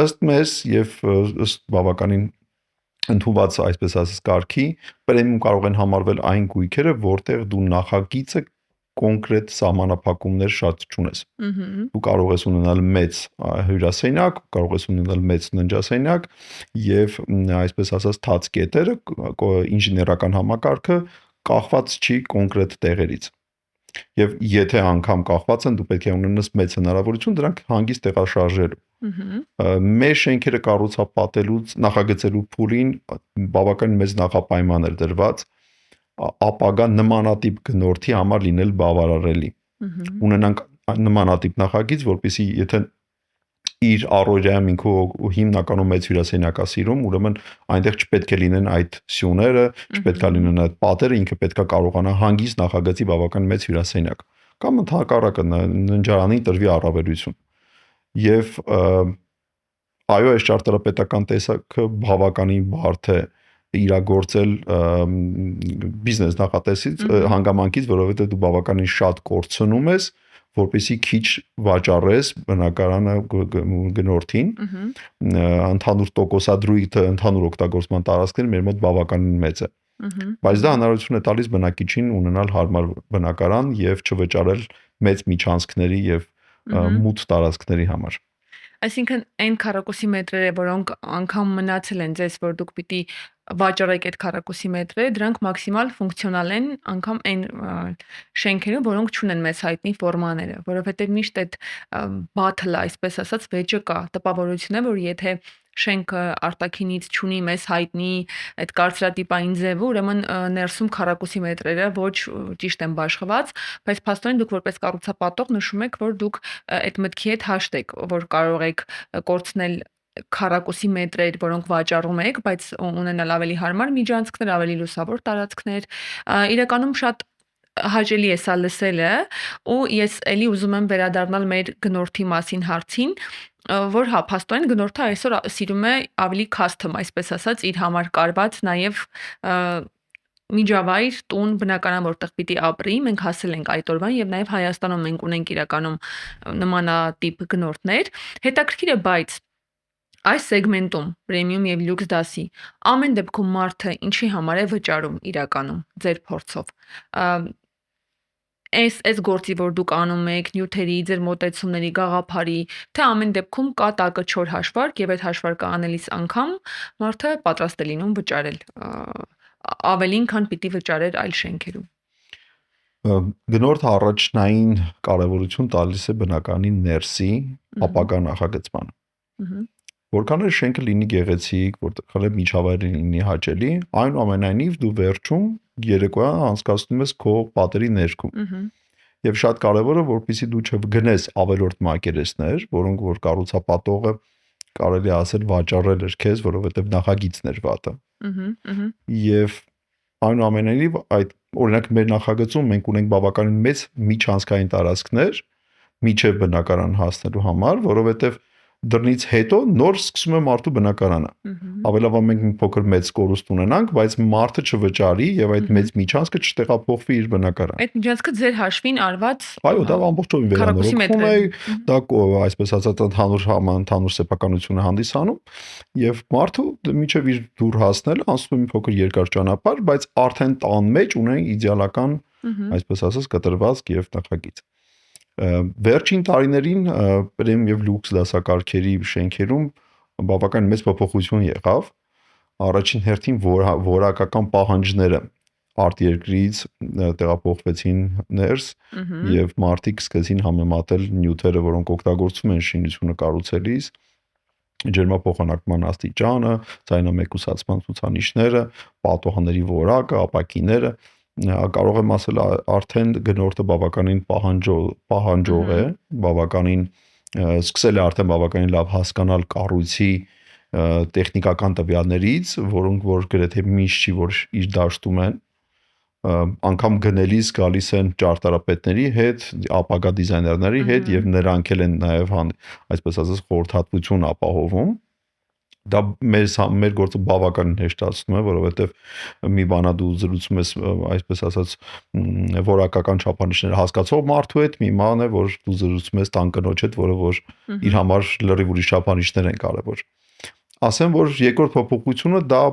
Ըստ մեզ եւ ըստ բավականին ընդունված այսպես ասած կարգի, պրեմիում կարող են համարվել այն գույքերը, որտեղ դու նախագիծը կոնկրետ սահմանափակումներ շատ չունես։ Դու կարող ես ունենալ մեծ հյուրասենյակ, կարող ես ունենալ մեծ ննջասենյակ եւ այսպես ասած թաց կետերը ինժեներական համակարգը կախված չի կոնկրետ տեղերից։ եւ եթե անգամ կախված են, դու պետք է ունենաս մեծ հնարավորություն դրանք հանգիստ տեղաշարժելու։ Մեր շենքերը կառուցապատելուց նախագծելու փուլին բավականին մեծ նախապայման էր դրված ապագա նմանատիպ գնորդի համար լինել բավարարելի։ Ունենանք նմանատիպ նախագիծ, որպեսզի եթե իր առօրյայում ինքը հիմնականում մեծ հյուրասենյակ է սիրում, ուրեմն այնտեղ չպետք է լինեն այդ սյուները, չպետք է լինեն այդ պատերը, ինքը պետք է կարողանա հանգիստ նախագծի բավական մեծ հյուրասենյակ կամ ընդհակառակը ննջարանին տրվի առավելություն։ Եվ այո, այս ճարտարապետական տեսակը բավականին բարդ է իրագործել բիզնես նախատեսից հանգամանքից, որովհետև դու բավականին շատ կորցնում ես, որպեսզի քիչ վաճառես բնակարանը գնորդին, ընդհանուր տոկոսադրույթը, ընդհանուր օգտագործման տարածքները մեր մոտ բավականին մեծ է։ Բայց դա հնարավորություն է տալիս բնակիչին ունենալ հարմար բնակարան եւ չվճարել մեծ միջանցքների եւ մութ տարածքների համար։ Այսինքն այն քառակուսի մետրերը, որոնք անգամ մնացել են ձեզ, որ դուք պիտի վաճառեք այդ քառակուսի մետրերը, դրանք մաքսիմալ ֆունկցիոնալ են անգամ այն շենքերում, որոնք չունեն մեծ հայտնի ֆորմաները, որովհետև միշտ այդ battle, այսպես ասած, վեճը կա, տպավորություն է, որ եթե շենքը արտաքինից չունի մեծ հայտնի այդ կարծրատիպային ձևը, ուրեմն ներսում քառակուսի մետրերը ոչ ճիշտ են բաշխված, բայց փաստորեն դուք որպես կառուցապատող նշում եք, որ դուք այդ մտքի հետ հաշտ եք, որ կարող եք կորցնել քառակուսի մետրեր, որոնք վաճառում եք, բայց ունենալ ավելի հարմար միջանցքներ, ավելի լուսավոր տարածքներ։ Իրականում շատ հաճելի է սա լսելը, ու ես էլի ուզում եմ վերադառնալ մեր գնորդի մասին հարցին, որ հա, փաստորեն գնորդը այսօր սիրում է ավելի custom, այսպես ասած, իր համար կարված նաև միջավայր, տուն, բնակարան, որտեղ պիտի ապրի, մենք հասել ենք այդ օրվան եւ նաեւ Հայաստանում մենք ունենք իրականում նմանատիպ գնորդներ։ Հետաքրքիր է, բայց այս սեգմենտում պրեմիում եւ լյուքս դասի ամեն դեպքում մարդը ինչի համար է վճարում իրականում ձեր փորձով։ Այս գործի, որ դուք անում եք, նյութերի, ձեր մոտեցումների, գաղափարի, թե ամեն դեպքում կա տակը չոր հաշվարկ եւ այդ հաշվարկը անելիս անգամ մարդը պատրաստ է լինում վճարել ավելին, քան պիտի վճարեր այլ շենքերում։ Գնորդը առաջնային կարևորություն տալիս է բնականի ներսի ապագա նախագծմանը։ Որքան էլ շենքը լինի գեղեցիկ, որքան էլ միջավայրը լինի հաճելի, այնուամենայնիվ դու վերջում երեկոյան անցկացնում ես քո պատերի ներքում։ Եվ շատ կարևոր է, որպեսզի դու չգնես ավելորդ մակերեսներ, որոնք որ կառուցապատողը կարելի է ասել վաճառել էր քեզ, որովհետև նախագիծն էր վատը։ Եվ այնուամենայնիվ այդ օրինակ մեր նախագծում մենք ունենք բավականին մեծ միջանցքային տարածքներ միջև բնակարան հասնելու համար, որովհետև դրնից հետո նոր սկսում է մարդու բնակարանը։ Ավելավա մենք մի փոքր մեծ կորուստ ունենանք, բայց մարդը չվճարի եւ այդ մեծ միջանցքը չտեղափոխվի իր բնակարան։ Այդ միջանցքը ձեր հաշվին արված։ Այո, դա ամբողջովին վերանորոգվում է, դա այսպես ասած ընդհանուր սեփականություն է հանդիսանում եւ մարդու միջև իր դուր հասնել անցնում մի փոքր երկար ճանապարհ, բայց արդեն տան մեջ ունեն իդեալական, այսպես ասած, կտրվածք եւ նախագիծ։ Վերջին տարիներին պրեմ եւ լյուքս դասակարգերի շենքերում բավական մեծ փոփոխություն եղավ։ Առաջին հերթին որակական պահանջները արտերկրից տեղափոխվեցին ներս եւ մարդիկ սկսեցին համեմատել նյութերը, որոնք օգտագործում են շինությունը կառուցելիս, ջերմափոխանակման աստիճանը, ձայնամեկուսացման ցուցանիշները, պատոհանների որակը, ապակիները, կարող եմ ասել արդեն գնորդը բավականին պահանջող է, բավականին սկսել է արդեն բավականին լավ հասկանալ կառույցի տեխնիկական տվյալներից, որոնք որ գրեթե միշտ չի որ իր դաշտում են, անգամ գնելիս գալիս են ճարտարապետների հետ, ապագա դիզայներների հետ եւ նրանք են նաեւ այսպես ասած խորհրդատվություն ապահովում։ Դա մեր գործը բավականին հեշտացնում է, որովհետև մի բանա դու զրուցում ես, այսպես ասած, որակական չափանիշները հասկացող մարդու հետ, մի բան է, որ դու զրուցում ես տանկնոջ հետ, որը որ իր համար լրիվ ուրիշ չափանիշներ են կարևոր։ Ասեմ, որ երկրորդ փոփոխությունը դա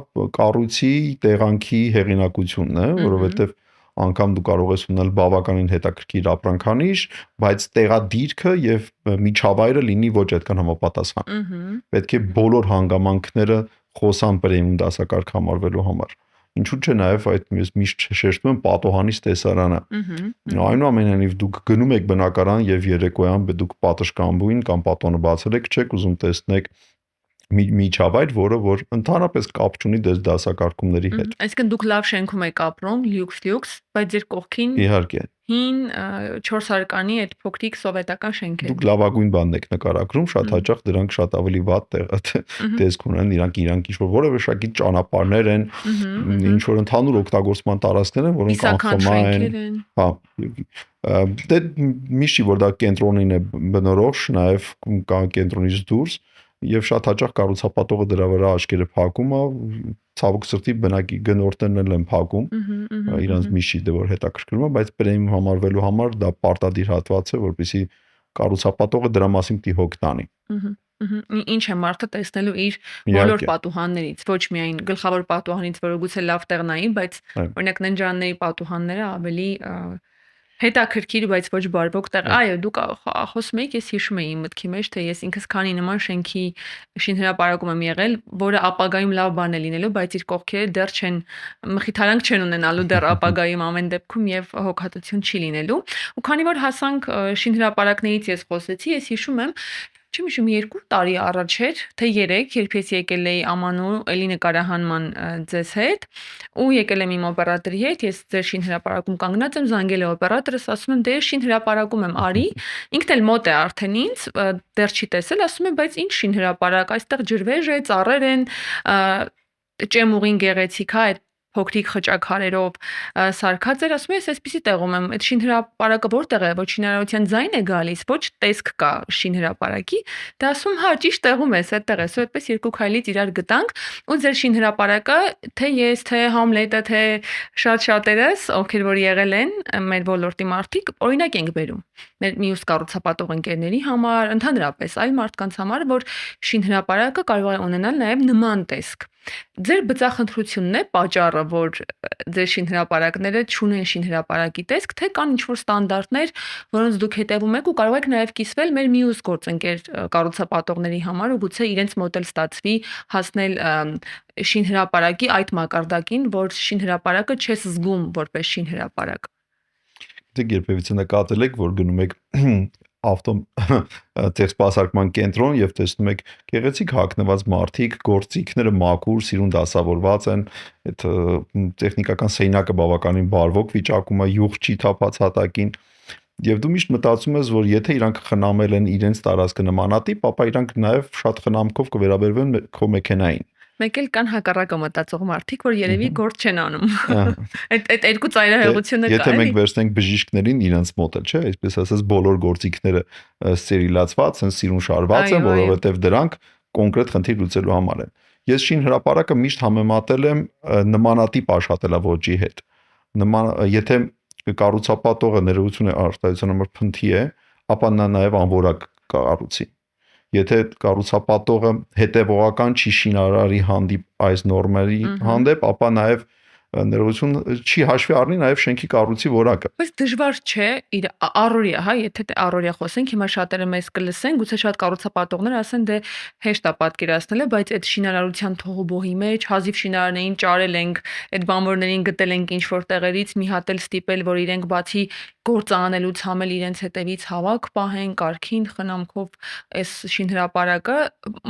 կառույցի տեղանքի հեղինակությունն է, որովհետև անգամ դու կարող ես ունենալ բավականին հետաքրքիր ապրանքանիշ, բայց տեղադիրքը եւ միջավայրը լինի ոչ այդքան համապատասխան։ Պետք է բոլոր հանգամանքները խոսան պրեմիում դասակարգ համարվելու համար։ ինչու՞ չէ նաև այդ միշտ շեշտում եմ պատոհանից տեսարանը։ Այնուամենայնիվ դուք գնում եք բնակարան եւ երեկոյան դուք պատշգամբույն կամ պատոնը բացել եք, չեք ուզում տեսնեք միջավայր, որ ընդհանրապես կապ չունի դասակարգումների հետ։ Այսինքն դուք լավ շենքում եք ապրում, լյուքս, բայց ձեր կողքին Իհարկե։ հին 4 հարկանի այդ փոքրիկ սովետական շենքեր։ Դուք լավագույն բանն եք նկարագրում, շատ հաճախ դրանք շատ ավելի վատ տեսք ունեն, իրանք ինչ որ որևէ շակի ճանապարհներ են, ինչ որ ընդհանուր օգտագործման տարածքներ են, որոնք անխմա են։ Հա։ Դե միշտ որ դա կենտրոնին է բնորոշ, նաև կան կենտրոնից դուրս եւ շատ հաճախ կառուցապատողը դրա վրա աչքերը փակում է, ցավոք սրտի բնակի գնորդներն էլ են փակում, իրանց միշտ դե որ հետաքրքրում է, բայց պրեմիում համարվելու համար դա պարտադիր հատված է, որպեսզի կառուցապատողը դրա մասին պիտի հոգ տանի։ Ինչ է մարդը տեսնելու իր բոլոր պատուհաններից, ոչ միայն գլխավոր պատուհանից, որը գուցե լավ տեղնայի, բայց օրինակ ննջարանների պատուհանները ավելի հետաքրքիր, բայց ոչ բարվոք տեղ։ Այո, դուք խոսում եք, ես հիշում եի մտքի մեջ, թե ես ինքս քանի նման շենքի շինհրապարակում եմ եղել, որը ապագայում լավ բան է լինելու, բայց իր կողքերը դեռ չեն մխիթարանք չեն ունենալու դեռ ապագայում ամեն դեպքում եւ հոգատություն չի լինելու։ Ու քանի որ հասանք շինհրապարակներից ես խոսեցի, ես հիշում եմ չեմ հիշում 2 տարի առաջ էր, թե 3, երբ ես եկել էի Ամանու էլի նկարահանման ձեզ հետ, ու եկել եմ իմ օպերատորի հետ, ես ձեր շինհրապարակում կանգնած եմ, զանգել է օպերատորս, ասում եմ, դե շինհրապարակում եմ, արի, ինքն էլ մոտ է արդեն ինձ, դեռ չի տեսել, ասում եմ, բայց ինչ շինհրապարակ, այստեղ ջրվեժ է, ծառեր են, ճեմուղին գեղեցիկ է, այդ փոքրիկ խճաքարերով սարքած էր, ասում եմ, ես այսպեսի տեղում եմ, այդ շինհրապարակը որտեղ է, ոչ շինարարության ձայն է գալիս, ոչ տեսք կա շինհրապարակի, դա ասում, հա, ճիշտ տեղում ես, այդտեղ ես, ու այդպես երկու քայլից իրար գտանք, ու ձեր շինհրապարակը, թե ես, թե Համլետը, թե շատ-շատերս, ովքեր որ եղել են, մեր ոլորտի մարդիկ, օրինակ ենք բերում մեր մյուս կառուցապատող ընկերների համար, ընդհանրապես այլ մարդկանց համար, որ շինհրապարակը կարող է ունենալ նաև նման տեսք։ Ձեր բծախնդրությունն է պատճառը, որ ձեր շինհրապարակները չունեն շինհրապարակի տեսք, թե կան ինչ-որ ստանդարտներ, որոնց դուք հետևում եք ու կարող եք նաև կիսվել մեր մյուս գործընկեր կառուցապատողների համար ու գուցե իրենց մոտ էլ ստացվի հասնել շինհրապարակի այդ մակարդակին, որ շինհրապարակը չես զգում որպես շինհրապարակ։ Դուք երբևիցե նկատել եք, որ գնում եք տեխսպասարկման կենտրոն եւ տեսնում եք գեղեցիկ հագնված մարդիկ, գործիքները մաքուր, սիրուն դասավորված են, այդ տեխնիկական սեյնակը բավականին բարվոք վիճակում է, յուղ չի թափած հատակին, եւ դու միշտ մտածում ես, որ եթե իրանք խնամել են իրենց տարածքը նմանատիպ, ապա իրանք նաեւ շատ խնամքով կվերաբերվեն քո մեքենային։ Մեկ էլ կան հակառակը մտածող մարդիկ, որ երևի գործ չեն անում։ Այդ երկու ծայրահեղությունը կա։ Եթե մենք վերցնենք բժիշկներին, իրանց մոտ էլ, չէ, այսպես ասած, բոլոր գործիքները ստերիլացված են, սիրուն շարված են, որովհետև դրանք կոնկրետ խնդիր լուծելու համար են։ Ես շինհրապարակը միշտ համեմատել եմ նմանատիպ աշխատելավոճի հետ։ Եթե կառուցապատողը ներողություն է արտահայտության համար փնթի է, ապա նա նաև անորակ կառուցի։ Եթե կառուցապատողը հետևողական չի շինարարի հանդիպ այս նորմերի հանդեպ, ապա նաև ներողություն չի հաշվի առնի նաև շենքի կառույցի որակը։ Բայց դժվար չէ իր առօրյա, հա, եթե առօրյա խոսենք, հիմա շատերը մեզ կլսեն, գուցե շատ կառուցապատողներ ասեն, դե հեշտ է պատկերացնել, բայց այդ շինարարության թողոբոհի մեջ հազիվ շինարարներին ճարել ենք, այդ բանվորներին գտել ենք ինչ-որ տեղերից, մի հատ էլ ստիպել, որ իրենք բացի գործ անելուց համել իրենց հետևից հավաք պահեն, կարքին խնամքով այս շինհրապարակը,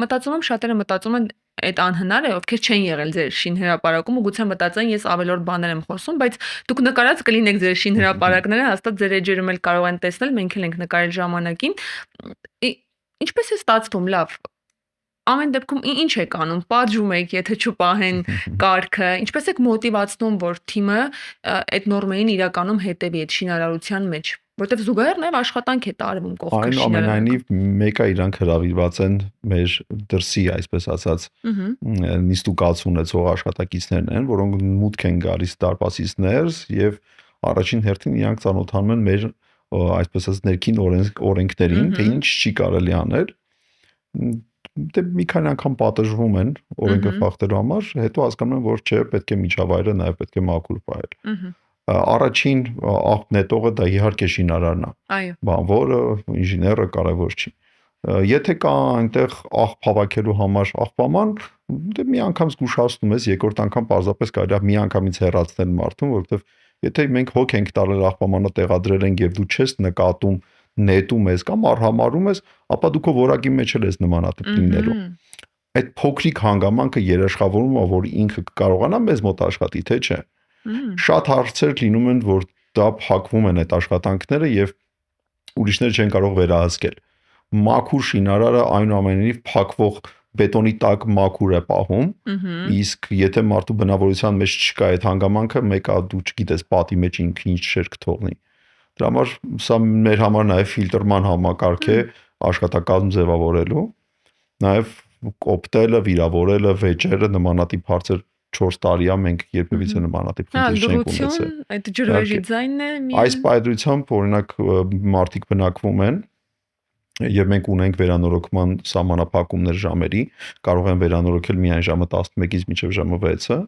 մտածում եմ շատերը մտածում են այդ անհնար է, ովքեր չեն եղել ձեր շինհրապարակում ու գուցե մտածեն ես ավելորդ բաներ եմ խոսում, բայց դուք նկարած կլինեք ձեր շինհրապարակները, հաստատ ձեր էջերում էլ կարող են տեսնել, մենք էլ ենք նկարել ժամանակին։ Ինչպես է ստացվում, լավ։ Ամեն դեպքում ինչ եք անում, պատժում եք, եթե չպահեն կարգը, ինչպես եք մոտիվացնում, որ թիմը այդ նորմերին իրականում հետևի այդ շինարարության մեջ, որտեվ զուգահեռ նաև աշխատանք է տարվում կողքը շինարարական։ Այնուամենայնիվ մեկը իրանք հրավիրված են մեր դրսի, այսպես ասած, նիստուկաց ունեցող աշխատակիցներն են, որոնք մուտք են գալիս դարպասից ներս եւ առաջին հերթին իրանք ծանոթանում են մեր այսպես ասած ներքին օրենքներին, թե ինչ չի կարելի անել։ Դե մի քանի անգամ պատժվում են օրենքը խախտելու համար, հետո հասկանում են, որ չէ, պետք է միջավայրը նաև պետք է մաքուր պահել։ Առաջին աղբ նետողը դա իհարկե շինարարն է։ Բանվորը, ինժեները կարևոր չի։ Եթե կա այնտեղ աղբ հավաքելու համար աղբաման, դե մի անգամ զգուշացնում ես, երկրորդ անգամ պարզապես կարելի է մի անգամից հեռացնել մարդուն, որովհետև եթե մենք հոգ ենք տալել աղբամանը տեղադրել ենք եւ դու չես նկատում, նետում ես կամ արհամարում ես, ապա դու քո որակի մեջ ես նմանատիպ լինելու։ Այդ փոքրիկ հանգամանքը երաշխավորում է, որ ինքը կարողանա մեզ մոտ աշխատի, թե չէ։ Շատ հարցեր լինում են, որ դա փակվում են այդ աշխատանքները եւ ուրիշները չեն կարող վերահսկել։ Մաքուր շինարարը այնուամենայնիվ փակվող բետոնի տակ մաքուր է պահում, իսկ եթե մարդու բնավորության մեջ չկա այդ հանգամանքը, մեկը դու չգիտես պատի մեջ ինքը ինչ շերք թողնի։ Դրա համար սա մեր համար նաև ֆիլտրման համակարգ է աշխատակազմ ձևավորելու, նաև օպտելը, վիրավորելը, վեճերը նմանատիպ հարցեր 4 տարի է մենք երբևիցե նմանատիպ խնդիր չենք ունեցել։ Այդ ջրվեժի ձայնն է միայն։ Այս պայծրությամբ օրինակ մարդիկ բնակվում են եւ մենք ունենք վերանորոգման սահմանափակումներ ժամերի, կարող են վերանորոգել միայն ժամը 11-ից մինչև ժամը 6-ը,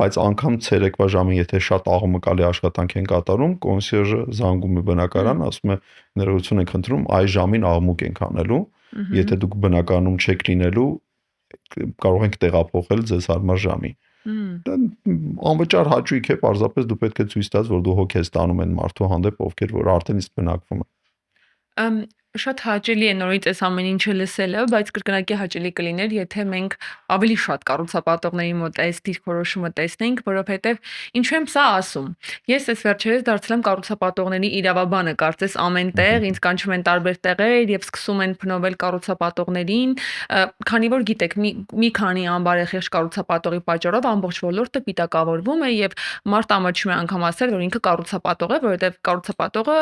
բայց անգամ ցերեկվա ժամին եթե շատ աղմկալի աշխատանք են կատարում, կոնսիերջը զանգում է բնակարան, ասում է ներողություն ենք խնդրում, այս ժամին աղմուկ ենք անելու, եթե դուք բնակարանում չեք լինելու, կարող ենք տեղափոխել ձեզ հարմար ժամի։ Դա անվճար հաճույք է, պարզապես դու պետք է ցույց տաս, որ դու հոգ ես տանում են մարդու հանդեպ, ովքեր որ արդեն իսկ բնակվում են։ Շատ հաճելի է նորից այս ամեն ինչը լսելը, բայց կրկնակի հաճելի կլիներ, եթե մենք ավելի շատ կառուցապատողների մոտ այս դիրքորոշումը տեսնենք, որովհետև ինչու եմ սա ասում։ Ես այս վերջերս դարձել եմ կառուցապատողների իրավաբանը, կարծես ամեն տեղ, ինձ կանչում են տարբեր տեղեր եւ սկսում են փնովել կառուցապատողներին, քանի որ գիտեք, մի քանի անբարեխիղճ կառուցապատողի պատճառով ամբողջ ոլորտը պիտակավորվում է եւ մարդ ամաչում է անգամ ասել, որ ինքը կառուցապատող է, որովհետև կառուցապատողը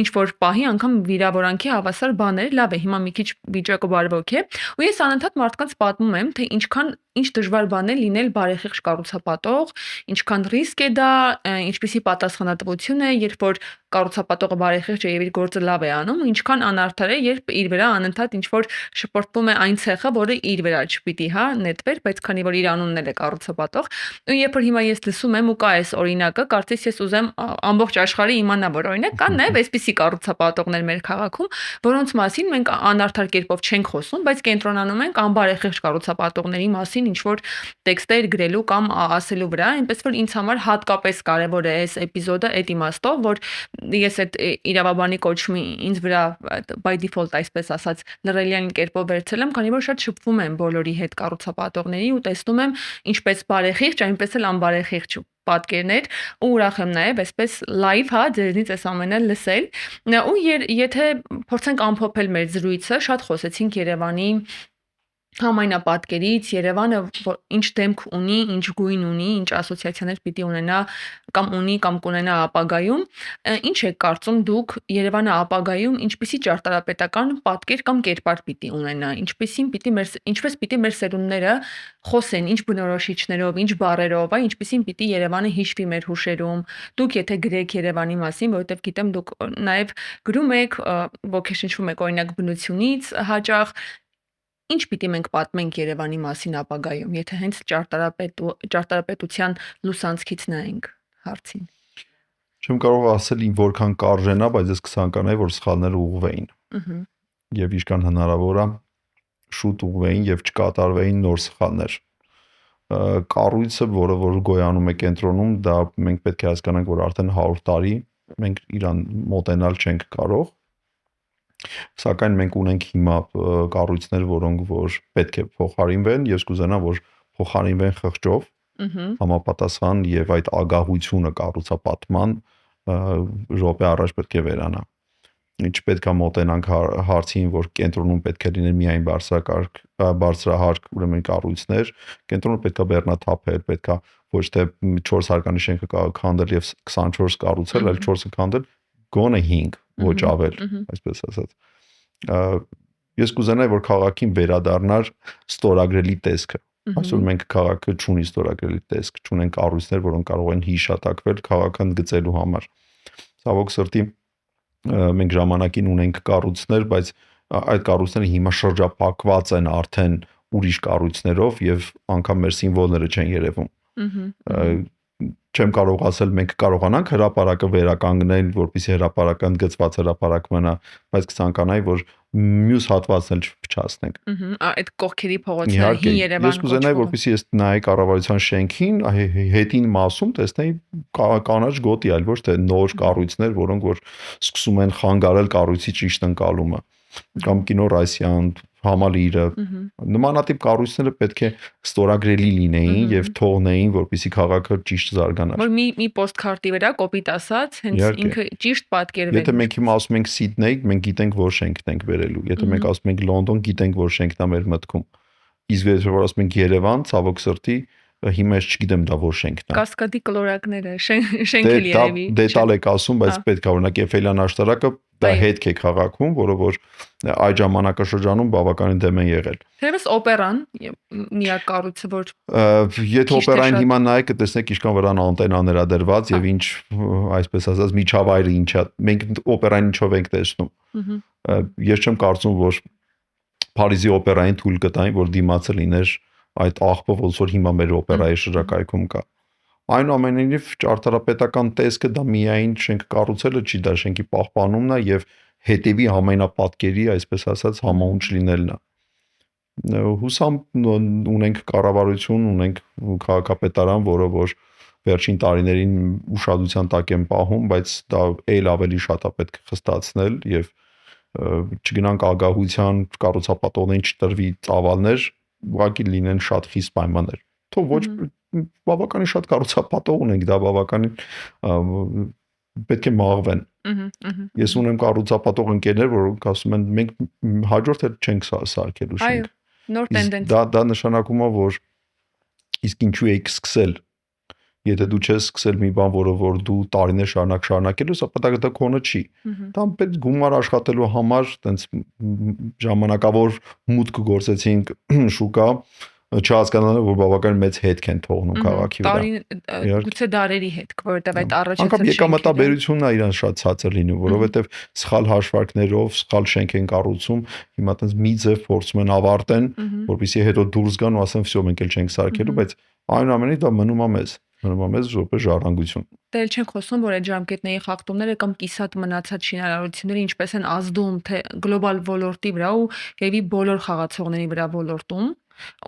ինչ որ պահի անգամ վիրավորանքի հավասար բաներ, լավ է, հիմա մի քիչ վիճակը բարվոք է, ու ես անընդհատ մարդկանց պատմում եմ, թե ինչ դժվար բան է լինել բարեխիղճ կառուցապատող, ինչքան ռիսկ է դա, ինչպիսի պատասխանատվություն է, երբ որ կառուցապատողը բարեխիղճ է եւ իր գործը լավ է անում, ինչքան անարդար է, երբ իր վրա անընդհատ ինչ որ շպրտվում է այն ցեխը, որը իր վրա չպիտի, հա, նետվեր, բայց քանի որ իր անունն էլ է կառուցապատող, ու երբ որ հիմա ես լսում եմ ու կա այս օրինակը, կարծես ես ուզեմ ամբողջ աշխարհը իմանա, որ օրինակ կան նաեւ այսպիսի կառուցապատողներ մեր քաղաքում, որոնց մասին մենք անարդար կերպով չենք խոսում, բայց կենտրոնանում ենք անբարեխիղճ կառուցապատողների մասին ինչ որ տեքստեր գրելու կամ ասելու վրա, այնպես որ ինձ համար հատկապես կարևոր է այս էպիզոդը այդ իմաստով, որ ես այդ իրավաբանի կոչումի ինձ վրա by default այսպես ասած լրելյան կերպով վերցել եմ, քանի որ շատ շփվում եմ բոլորի հետ կառուցապատողների ու տեսնում եմ ինչպես բարեխիղճ, այնպես էլ անբարեխիղճ պատկերներ ու ուրախ եմ նաև այսպես live, հա, ձեզնից այս ամենը լսել։ Ու եթե փորձենք ամփոփել մեր զրույցը, շատ խոսեցինք Երևանի համայնապատկերից, Երևանը ինչ դեմք ունի, ինչ գույն ունի, ինչ ասոցիացիաներ պիտի ունենա կամ ունի կամ կունենա ապագայում, ինչ եք կարծում դուք Երևանը ապագայում ինչպիսի ճարտարապետական պատկեր կամ կերպար պիտի ունենա, ինչպես պիտի մեր սերունդները խոսեն, ինչ բնորոշիչներով, ինչ բառերով, ինչպիսին պիտի Երևանը հիշվի մեր հուշերում։ Դուք եթե գրեք Երևանի մասին, որովհետև գիտեմ դուք նաև գրում եք, ոգեշնչվում եք օրինակ բնությունից հաճախ, ինչ պիտի մենք պատմենք Երևանի մասին ապագայում, եթե հենց ճարտարապետության լուսանցքից նայենք հարցին։ Չեմ կարող ասել որքան կարժենա, բայց ես կցանկանայի, որ սխալները ուղղվեին։ Եվ ինչքան հնարավոր է շուտ ուղղվեին եւ չկատարվեին նոր սխալներ։ Կառույցը, որը որ գոյանում է կենտրոնում, դա մենք պետք է հասկանանք, որ արդեն 100 տարի մենք իրան մոտենալ չենք կարող։ Սակայն մենք ունենք հիմա կառույցներ, որոնք որ պետք է փոխարինվեն, ես կուզենամ, որ փոխարինվեն խղճով, համապատասխան եւ այդ ագահությունը կառուցապատման րոպե առաջ պետք է վերանա։ Ինչ պետք է մոտենանք հարցին, որ կենտրոնում պետք է լինեն միայն բարձրահարկ ուրեմն կառույցներ, կենտրոնում պետք է բեռնաթափել, պետք է ոչ թե 4 հարկանի շենքը քանդել եւ 24 կառուցել, այլ 4-ը քանդել, գոնե 5, ոչ ավել, այսպես ասած։ Ես կուզենայի, որ քաղաքին վերադառնար ստորագրելի տեսքը։ Այսօր մենք քաղաքը չունի ստորագրելի տեսք, չունենք կառույցներ, որոնք կարող են հիշատակվել քաղաքը ընդգծելու համար։ Ցավոք սրտի մենք ժամանակին ունենք կառույցներ, բայց այդ կառույցները հիմա շրջափակված են արդեն ուրիշ կառույցներով եւ անգամ մեր սիմվոլները չեն երևում։ չեմ կարող ասել մենք կարողանանք հրապարակը վերականգնել, որպեսզի հրապարակը ընդգծված հրապարակ մնա, բայց կցանկանայի, որ մյուս հատվածն էլ չփչացնենք։ Այդ կողքերի փողոցները Իհարկե, հին ես Երևան կուզենայի, կոչվողը։ որպեսզի ես նայի կառավարության շենքին, հետին մասում տեսնեի կանաչ գոտի, այլ ոչ թե նոր կառույցներ, որոնք որ սկսում են խանգարել կառույցի ճիշտ ընկալումը, կամ կինոռասիան, համալիրը, նմանատիպ կառույցները պետք է ստորագրելի լինեին եւ թողնեին, որպեսզի քաղաքը ճիշտ զարգանար։ Որ մի պոստքարտի վրա կոպիտ ասած, հենց Իհարկե։ ինքը ճիշտ պատկերվի։ Եթե մենք հիմա ասում ենք Սիդնեյ, մենք գիտենք, որ շենքն ենք վերելու։ Եթե մենք ասում ենք Լոնդոն, գիտենք, որ շենքն է մեր մտքում։ Իսկ եթե որ ասում ենք Երևան, ցավոք սրտի, հիմա ես չգիտեմ դա որ շենքն է։ Կասկադի կլորակները, շենքել երևի։ Դետալ եք ասում, բայց պետք է օրինակ Էֆելյան աշտարակը դա հետք է քաղաքում, որը որ այդ ժամանակաշրջանում բավականին դեմ են եղել։ Թերևս օպերան միակ կառույցը, որ եթե օպերային հիմա նայեք, կտեսնեք ինչքան վրան անտենաներ ա դրված եւ ինչ, այսպես ասած, միջավայրը ինչ է։ Մենք օպերային ինչով ենք տեսնում։ Ես չեմ կարծում, որ Փարիզի օպերային թույլ կտային, որ դիմացը լիներ այդ աղբը, ոնց որ հիմա մեր օպերայի շրջակայքում կա։ Այնուամենայնիվ ճարտարապետական տեսքը դա միայն շենք կառուցելը չի, դա շենքի պահպանումն է եւ հետևի ամենապատկերի, այսպես ասած, համահունչ լինելն է։ Հուսամ ունենք կառավարություն, ունենք քաղաքապետարան, որը որ վերջին տարիներին ուշադրության տակ են պահում, բայց դա այլ ավելի շատ է պետք խստացնել եւ չգնանք ագահության կառուցապատողներին չտրվի ծավալներ, ուղղակի լինեն շատ խիստ պայմաններ։ Թող ոչ բավականին շատ կառուցապատող ունենք, դա բավականին պետք է մաղվեն։ Ես ունեմ կառուցապատող ընկերներ, որոնք ասում են մենք հաջորդ էլ չենք սարքելու շենք։ Այո, նոր տենդենս։ Դա նշանակում է, որ իսկ ինչու եք սկսել։ Եթե դու չես սկսել մի բան, որը որ դու տարիներ շարունակելու, ապա դա քոնը չի։ Դա պետք գումար աշխատելու համար, տենց ժամանակավոր մուտք գործեցինք շուկա, չհասկանալով որ բավական մեծ հետք են թողնում քաղաքի վրա։ Գուցե դարերի հետք, որովհետև այդ առաջացած անկամ եկամտաբերությունն է իրան շատ ցածր լինում, որովհետև սխալ հաշվարկներով, սխալ շենք են կառուցում, հիմա տենց մի ձև փորձում են ավարտեն, որպեսզի հետո դուրս գան ու ասեն, «Վсё, մենք էլ չենք սարքելու», բայց այնուամենայնիվ դա մնում է մեզ որպես ժառանգություն։ Դե էլ չենք խոսում, որ այդ ժամկետների խախտումները կամ կիսատ մնացած շինարարությունները ինչպես են ազդում թե գլոբալ ոլորտի վրա ու երևի բոլոր խաղացողների վրա ոլորտում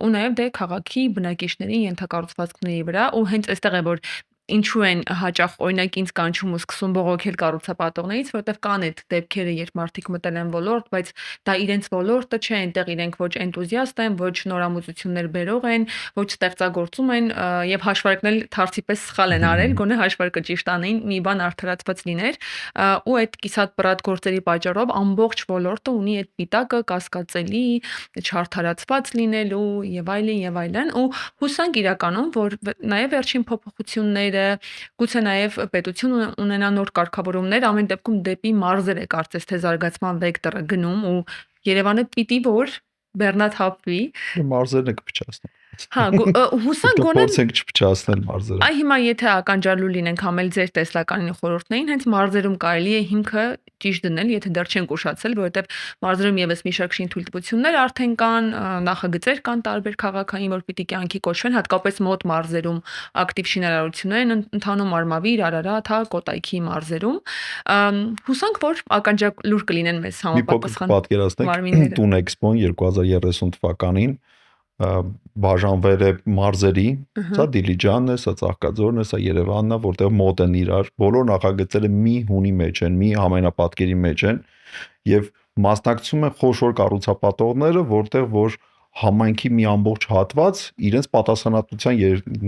ու նաև դե քաղաքի բնակիչների ենթակառուցվածքների վրա ու հենց այստեղ է որ ինչու են հաճախ օրինակ ինձ կանչում ու սկսում բողոքել կառուցապատողներից, որովհետև կան այդ դեպքերը, երբ մարդիկ մտել են ոլորտ, բայց դա իրենց ոլորտը չէ, այնտեղ իրենք ոչ էնտուզիաստ են, ոչ նորամուծություններ բերող են, ոչ ստեղծագործում են եւ հաշվարկն էլ թարցի պես սխալ են արել, գոնե հաշվարկը ճիշտ անեին, մի բան արդարացված լիներ, ու այդ կիսատ պրատ գործերի պատճառով ամբողջ ոլորտը ունի այդ պիտակը կասկածելի, չարդարացված լինելու եւ այլն, ու հուսանք իրականում, որ նաեւ վերջին փոփոխությունները գուցե նաև պետություն ունենա նոր կարգավորումներ, ամեն դեպքում դեպի մարզեր է կարծես թե զարգացման վեկտորը գնում ու Երևանը պիտի որ բեռնաթափվի։ Մարզերն կփչացնեն։ Հա, հուսանք գոնե փորձենք չփչացնել մարզերը։ Այ հիմա եթե ականջալու լինենք համել ձեր տեսլականին խորհուրդներին, հենց մարզերում կարելի է հիմքը ճիշտ դնել, եթե դեռ չենք ուշացել, որովհետև մարզերում եւս մի շարք շինթույլտվություններ արդեն կան, նախագծեր կան տարբեր քաղաքային, որ պիտի կյանքի կոչվեն, հատկապես մոտ մարզերում ակտիվ շինարարություններ են ընթանում Արմավիր, Արարատ, հա, Կոտայքի մարզերում։ Հուսանք, որ ականջալուր կլինեն մեզ համապատասխան պատկերացնենք Տուն Էքսպոն 2030 թվականին բաժանվել է մարզերի, սա Դիլիջանն է, սա Ծաղկաձորն է, սա Երևանն է, որտեղ մոտ են իրար, բոլոր նախագծերը մի հունի մեջ են, մի ամենապատկերի մեջ են եւ մասնակցում են խոշոր կառուցապատողները, որտեղ որ համայնքի մի ամբողջ հատված իրենց պատասխանատվության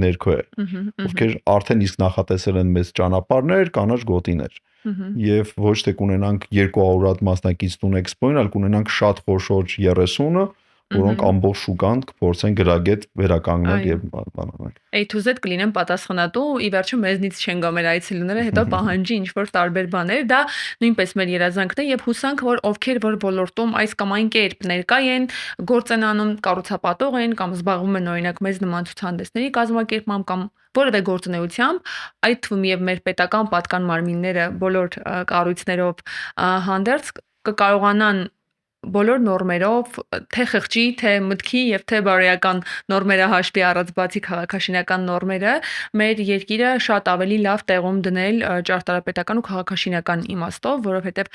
ներքո է, ովքեր արդեն իսկ նախատեսել են մեծ ճանապարհներ, կանաչ գոտիներ։ Եվ ոչ թե կունենանք 200 հատ մասնակից Տուն Էքսպոին, այլ կունենանք շատ խոշոր 30-ը, որոնք ամբողջ շուկան կփորձեն գրագետ վերականգնել եւ բանանալ։ A to Z կլինեն պատասխանատու, ի վերջո մեզնից չեն գա մեր այցելուները, հետո պահանջի ինչ որ տարբեր բաներ, դա նույնպես մեր երազանքն է եւ հուսանք, որ ովքեր որ ոլորտում այս կամ այն կերպ ներկա են, գործ են անում, կառուցապատող են կամ զբաղվում են օրինակ մեզ նման ցուցահանդեսների կազմակերպմամբ կամ որևէ գործունեությամբ, այդ թվում եւ մեր պետական պատկան մարմինները բոլոր կառույցներով հանդերձ կկարողանան բոլոր նորմերով, թե խղճի, թե մտքի եւ թե բարոյական նորմերը հաշվի առած բացի քաղաքաշինական նորմերը, մեր երկիրը շատ ավելի լավ տեղում դնել ճարտարապետական ու քաղաքաշինական իմաստով, որովհետեւ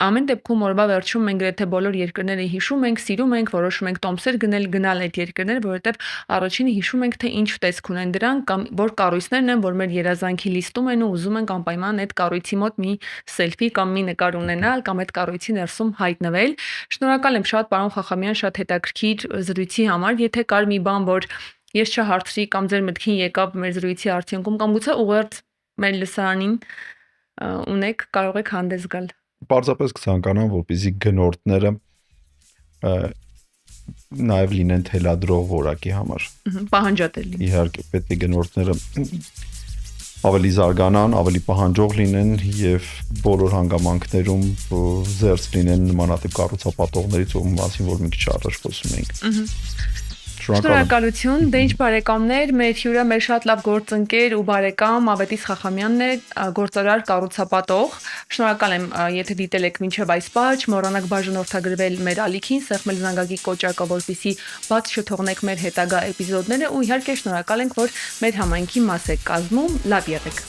ամեն դեպքում օրվա վերջում մենք գրեթե բոլոր երկրները հիշում ենք, սիրում ենք, որոշում ենք տոմսեր գնալ այդ երկրներ, որովհետեւ առաջինը հիշում ենք, թե ինչ տեսք ունեն դրանք կամ որ կառույցներն են, որ մեր երազանքի լիստում են ու ուզում ենք անպայման այդ կառույցի մոտ մի սելֆի կամ մի նկար ունենալ կամ այդ կառույցի ներսում հայտնվել։ Շնորհակալ եմ շատ, պարոն Խախամյան, շատ հետաքրքիր զրույցի համար։ Եթե կար մի բան, որ ես չհարցրի կամ ձեր մտքին եկավ մեր զրույցի արդյունքում կամ գուցե ուղերձ մեր լսարանին ունեք, կարող եք հանդես գալ։ Պարզապես կցանկանամ, որպեսզի գնորդները նաև լինեն թելադրող որակի համար։ Պահանջատել լինեն։ Իհարկե, պետք է գնորդները ավելի զարգանան, ավելի պահանջող լինեն եւ բոլոր հանգամանքներում զերծ լինեն նմանատիպ կառուցապատողներից, ում մասին որ մի քիչ առաջ խոսում էինք։ Շնորհակալություն, դե ինչ բարեկամներ, մեր հյուրը մեր շատ լավ գործընկեր ու բարեկամ Ավետիս Խախամյանն է, գործարար կառուցապատող։ Շնորհակալ եմ, եթե դիտել եք մինչև այս պահ, մոռանաք բաժանորդագրվել մեր ալիքին, սեղմել զանգակի կոճակը, որպեսզի բաց չթողնեք մեր հետագա էպիզոդները ու իհարկե շնորհակալ ենք, որ մեր համայնքի մաս եք կազմում։ Լավ եղեք։